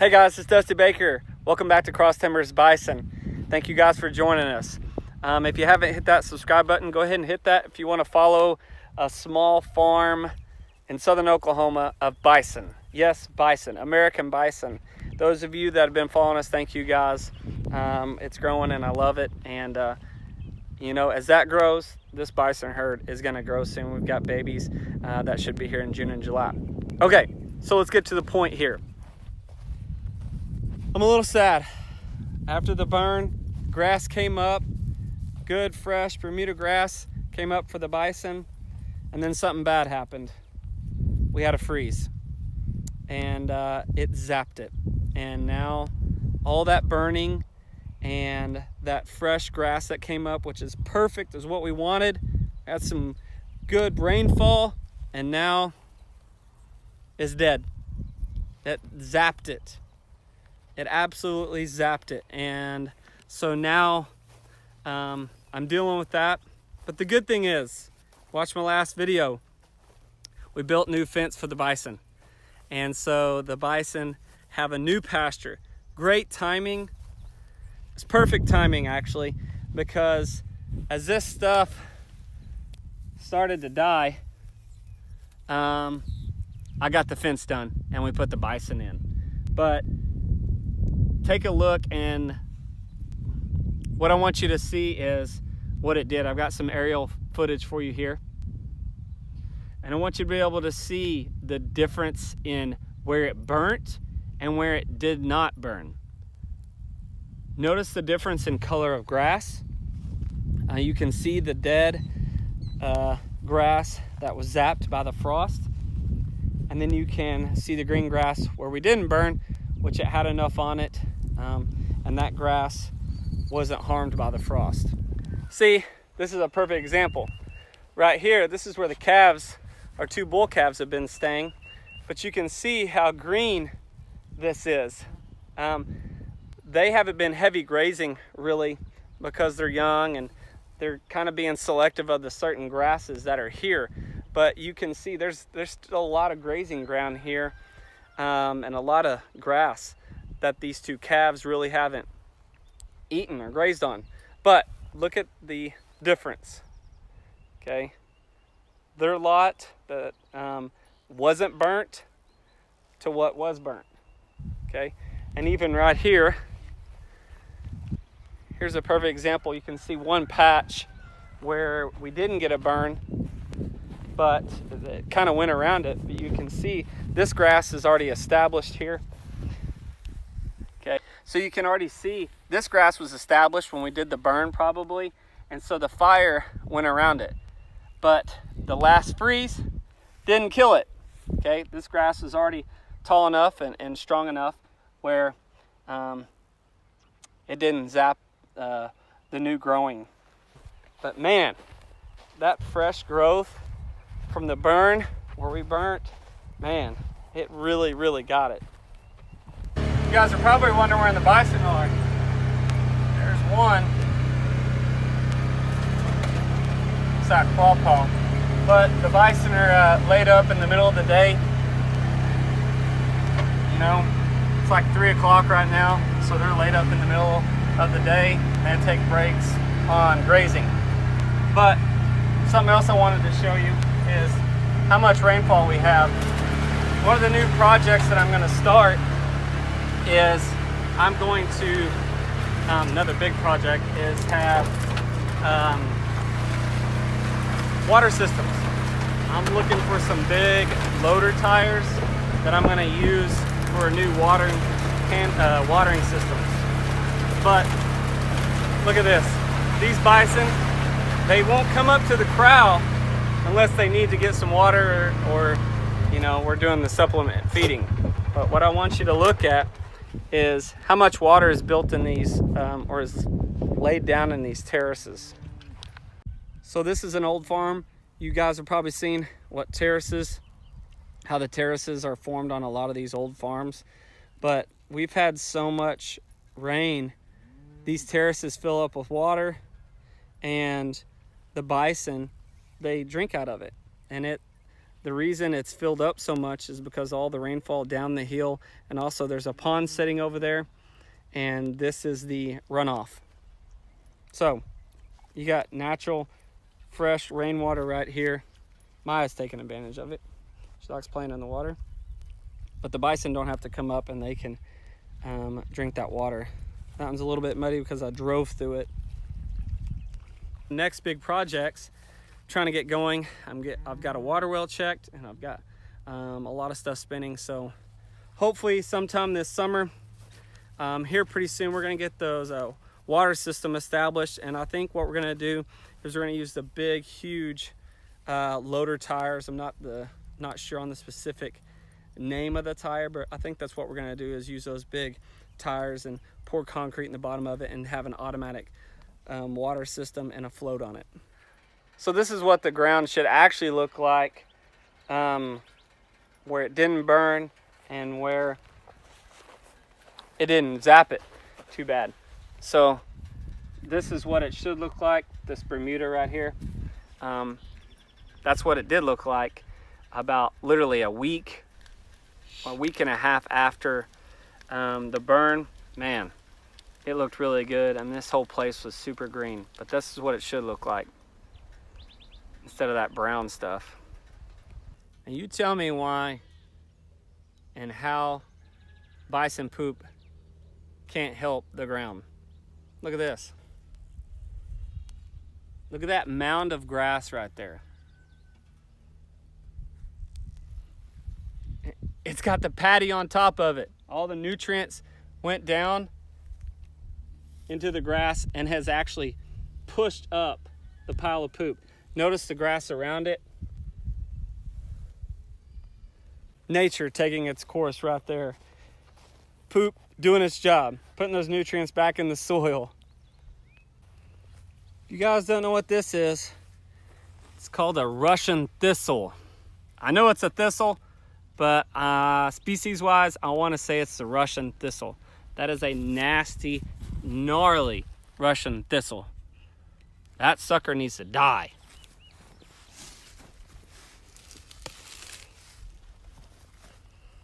Hey guys, it's Dusty Baker. Welcome back to Cross Timbers Bison. Thank you guys for joining us. If you haven't hit that subscribe button, go ahead and hit that if you want to follow a small farm in southern Oklahoma of bison. Yes, bison, American bison. Those of you that have been following us, thank you guys. It's growing and I love it. And you know, as that grows, this bison herd is going to grow soon. We've got babies that should be here in June and July. Okay, so let's get to the point here. I'm a little sad. After the burn, grass came up, good fresh Bermuda grass came up for the bison, and then something bad happened. We had a freeze, and it zapped it. And now all that burning and that fresh grass that came up, which is perfect, is what we wanted. Had some good rainfall, and now it's dead. It zapped it. It absolutely zapped it. And so now I'm dealing with that. But the good thing is, watch my last video. We built new fence for the bison. And so the bison have a new pasture. Great timing. It's perfect timing actually, because as this stuff started to die, I got the fence done and we put the bison in. But take a look, and what I want you to see is what it did. I've got some aerial footage for you here. And I want you to be able to see the difference in where it burnt and where it did not burn. Notice the difference in color of grass. You can see the dead grass that was zapped by the frost. And then you can see the green grass where we didn't burn, which it had enough on it, and that grass wasn't harmed by the frost. See, this is a perfect example. Right here, this is where the calves, our two bull calves, have been staying, but you can see how green this is. They haven't been heavy grazing really because they're young and they're kind of being selective of the certain grasses that are here. But you can see there's still a lot of grazing ground here, and a lot of grass that these two calves really haven't eaten or grazed on. But look at the difference, okay? Their lot that wasn't burnt to what was burnt, okay? And even right here, here's a perfect example. You can see one patch where we didn't get a burn, but it kind of went around it. But you can see this grass is already established here. Okay, so you can already see this grass was established when we did the burn probably, and so the fire went around it. But the last freeze didn't kill it. Okay, this grass is already tall enough and strong enough where it didn't zap the new growing. But man, that fresh growth from the burn where we burnt, man, it really, really got it. You guys are probably wondering where the bison are. There's one. It's that claw paw. But the bison are laid up in the middle of the day. You know, it's like 3 o'clock right now, so they're laid up in the middle of the day and take breaks on grazing. But something else I wanted to show you is how much rainfall we have. One of the new projects that I'm going to start is I'm going to, another big project is have water systems. I'm looking for some big loader tires that I'm going to use for new watering systems. But look at this. These bison, they won't come up to the corral unless they need to get some water or you know, we're doing the supplement feeding. But what I want you to look at is how much water is built in these or is laid down in these terraces. So this is an old farm. You guys have probably seen how the terraces are formed on a lot of these old farms. But we've had so much rain, these terraces fill up with water, and the bison, they drink out of it. And the reason it's filled up so much is because all the rainfall down the hill, and also there's a pond sitting over there, and this is the runoff. So you got natural fresh rainwater right here. Maya's taking advantage of it. She likes playing in the water. But the bison don't have to come up, and they can drink that water. That one's a little bit muddy because I drove through it. Next big projects, trying to get going. I've got a water well checked, and I've got a lot of stuff spinning. So hopefully sometime this summer, here pretty soon, we're gonna get those water system established. And I think what we're gonna do is we're gonna use the big, huge loader tires. I'm not sure on the specific name of the tire, but I think that's what we're gonna do, is use those big tires and pour concrete in the bottom of it and have an automatic water system and a float on it. So this is what the ground should actually look like where it didn't burn and where it didn't zap it too bad. So this is what it should look like, this Bermuda right here. That's what it did look like about literally a week and a half after the burn. Man, it looked really good, and this whole place was super green. But this is what it should look like. instead of that brown stuff. And you tell me why and how bison poop can't help the ground. Look at this. Look at that mound of grass right there. It's got the patty on top of it. All the nutrients went down into the grass and has actually pushed up the pile of poop. Notice the grass around it. Nature taking its course right there. Poop doing its job, putting those nutrients back in the soil. If you guys don't know what this is, it's called a Russian thistle. I know it's a thistle, but species-wise, I want to say it's the Russian thistle. That is a nasty, gnarly Russian thistle. That sucker needs to die.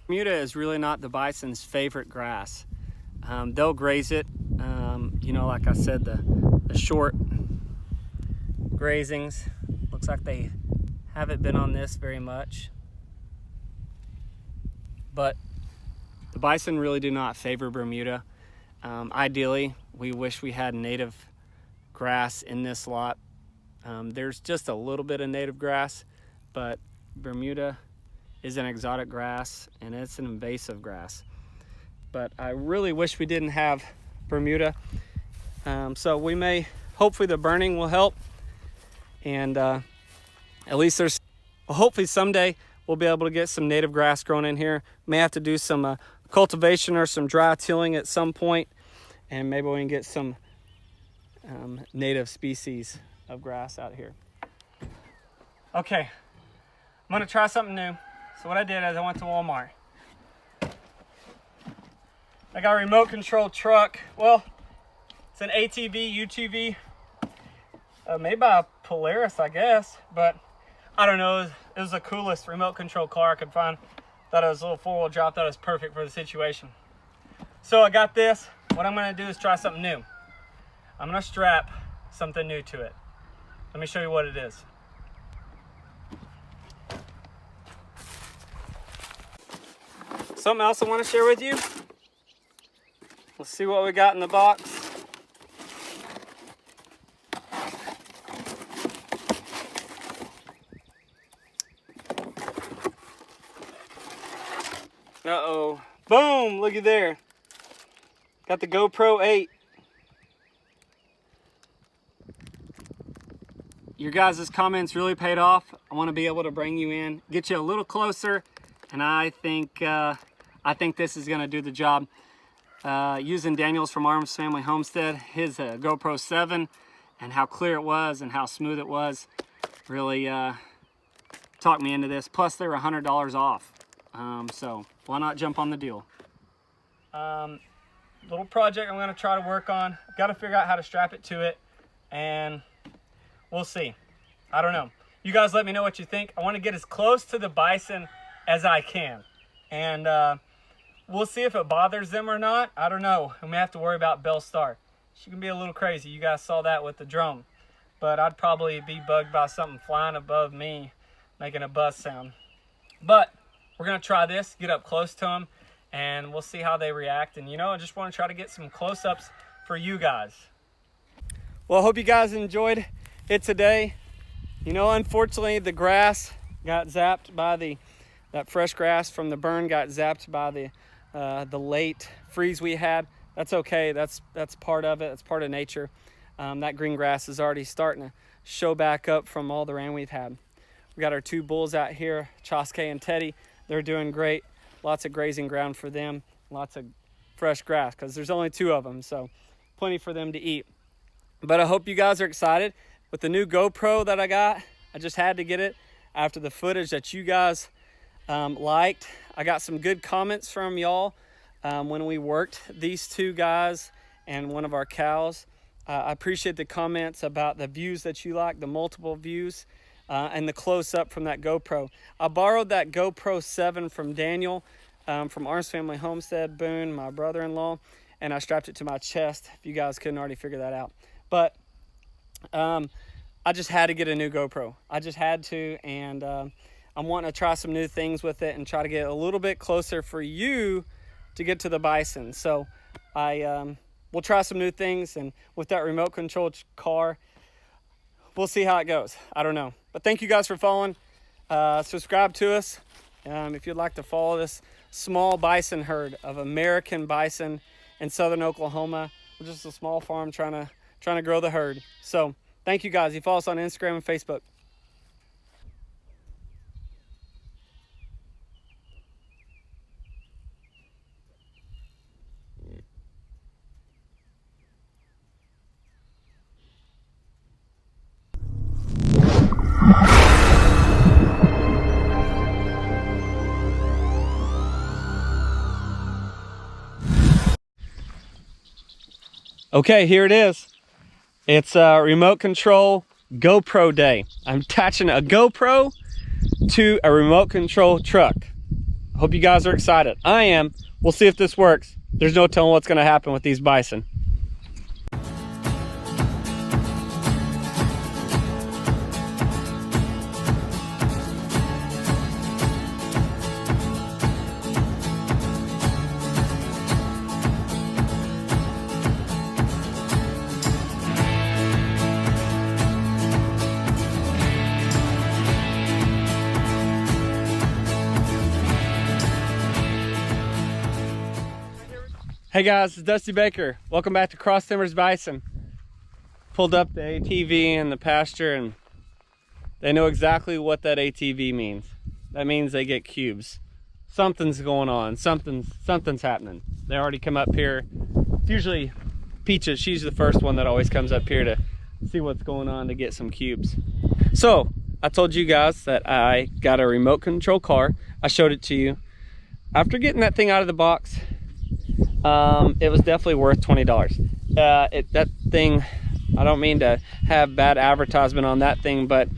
Bermuda is really not the bison's favorite grass. They'll graze it. You know, like I said, the short grazings. Looks like they haven't been on this very much. But the bison really do not favor Bermuda. Ideally, we wish we had native grass in this lot. There's just a little bit of native grass, but Bermuda is an exotic grass and it's an invasive grass. But I really wish we didn't have Bermuda. So we may, hopefully the burning will help. And at least there's, well, hopefully someday we'll be able to get some native grass grown in here. May have to do some cultivation or some dry tilling at some point, and maybe we can get some native species of grass out here. Okay, I'm gonna try something new. So what I did is I went to Walmart. I got a remote control truck. Well, it's an ATV, UTV, made by Polaris, I guess, but I don't know. It was the coolest remote control car I could find. Thought it was a little four-wheel drive. Thought it was perfect for the situation. So I got this. What I'm gonna do is try something new. I'm gonna strap something new to it. Let me show you what it is. Something else I want to share with you. Let's see what we got in the box. Uh-oh. Boom! Looky there. Got the GoPro 8. Your guys' comments really paid off. I want to be able to bring you in, get you a little closer, and I think this is going to do the job. Using Daniel's from Arms Family Homestead, his GoPro 7, and how clear it was and how smooth it was, really talked me into this. Plus, they were $100 off. So why not jump on the deal? Little project I'm going to try to work on. Got to figure out how to strap it to it, and we'll see. I don't know. You guys let me know what you think. I want to get as close to the bison as I can, and we'll see if it bothers them or not. I don't know. We may have to worry about Belle Star. She can be a little crazy. You guys saw that with the drone, but I'd probably be bugged by something flying above me making a buzz sound. But we're going to try this, get up close to them, and we'll see how they react. And, you know, I just want to try to get some close-ups for you guys. Well, I hope you guys enjoyed it today. You know, unfortunately, the grass got zapped by that fresh grass from the burn got zapped by the late freeze we had. That's okay. That's part of it. That's part of nature. That green grass is already starting to show back up from all the rain we've had. We got our two bulls out here, Choske and Teddy. They're doing great. Lots of grazing ground for them. Lots of fresh grass because there's only two of them, so plenty for them to eat. But I hope you guys are excited with the new GoPro that I got. I just had to get it after the footage that you guys liked. I got some good comments from y'all when we worked these two guys and one of our cows. I appreciate the comments about the views that you like, the multiple views, and the close-up from that GoPro. I borrowed that GoPro 7 from Daniel from Arms Family Homestead, Boone, my brother-in-law, and I strapped it to my chest, if you guys couldn't already figure that out. But I just had to get a new GoPro. I just had to, and I'm wanting to try some new things with it and try to get a little bit closer for you to get to the bison. So we'll try some new things, and with that remote controlled car, we'll see how it goes. I don't know. But thank you guys for following. Subscribe to us if you'd like to follow this small bison herd of American bison in southern Oklahoma. We're just a small farm trying to grow the herd. So thank you guys. You follow us on Instagram and Facebook. Okay, here it is. It's a remote control GoPro day. I'm attaching a GoPro to a remote control truck. Hope you guys are excited. I am. We'll see if this works. There's no telling what's gonna happen with these bison. Hey guys, it's Dusty Baker. Welcome back to Cross Timbers Bison. Pulled up the ATV in the pasture, and they know exactly what that ATV means. That means they get cubes. Something's going on. Something's happening. They already come up here. It's usually Peaches. She's the first one that always comes up here to see what's going on to get some cubes. So I told you guys that I got a remote control car. I showed it to you. After getting that thing out of the box, it was definitely worth $20. That thing, I don't mean to have bad advertisement on that thing, but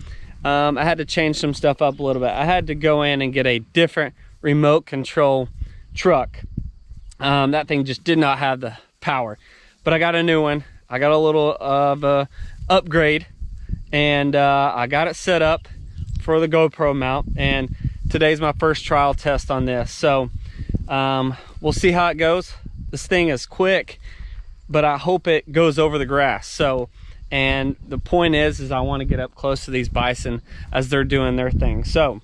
I had to change some stuff up a little bit. I had to go in and get a different remote control truck. That thing just did not have the power, but I got a new one. I got a little of a upgrade, and I got it set up for the GoPro mount, and today's my first trial test on this. So we'll see how it goes. This thing is quick, but I hope it goes over the grass. So, and the point is I want to get up close to these bison as they're doing their thing. So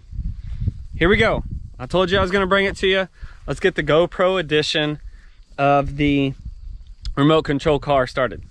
here we go. I told you I was going to bring it to you. Let's get the GoPro edition of the remote control car started.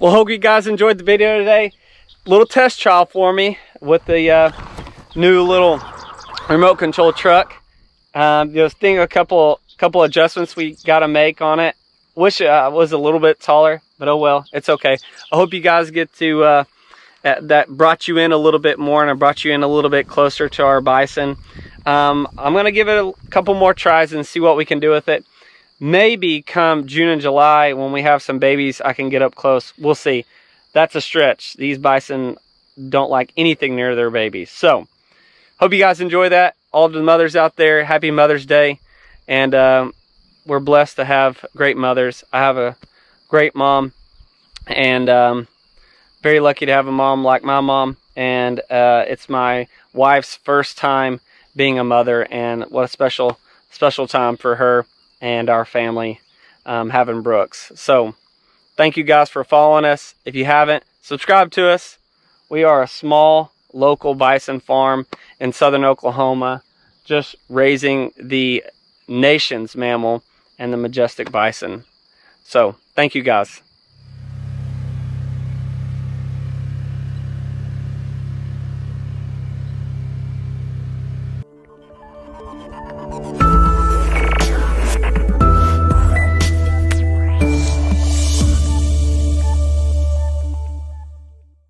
Well, hope you guys enjoyed the video today. Little test trial for me with the new little remote control truck. Just think a couple adjustments we got to make on it. Wish it was a little bit taller, but oh well, it's okay. I hope you guys get to that brought you in a little bit more, and I brought you in a little bit closer to our bison. I'm gonna give it a couple more tries and see what we can do with it. Maybe come June and July when we have some babies, I can get up close. We'll see. That's a stretch. These bison don't like anything near their babies. So, hope you guys enjoy that. All the mothers out there, happy Mother's Day. And we're blessed to have great mothers. I have a great mom, and very lucky to have a mom like my mom. And it's my wife's first time being a mother, and what a special time for her and our family having Brooks. So thank you guys for following us. If you haven't, subscribe to us. We are a small local bison farm in southern Oklahoma, just raising the nation's mammal and the majestic bison. So thank you guys. You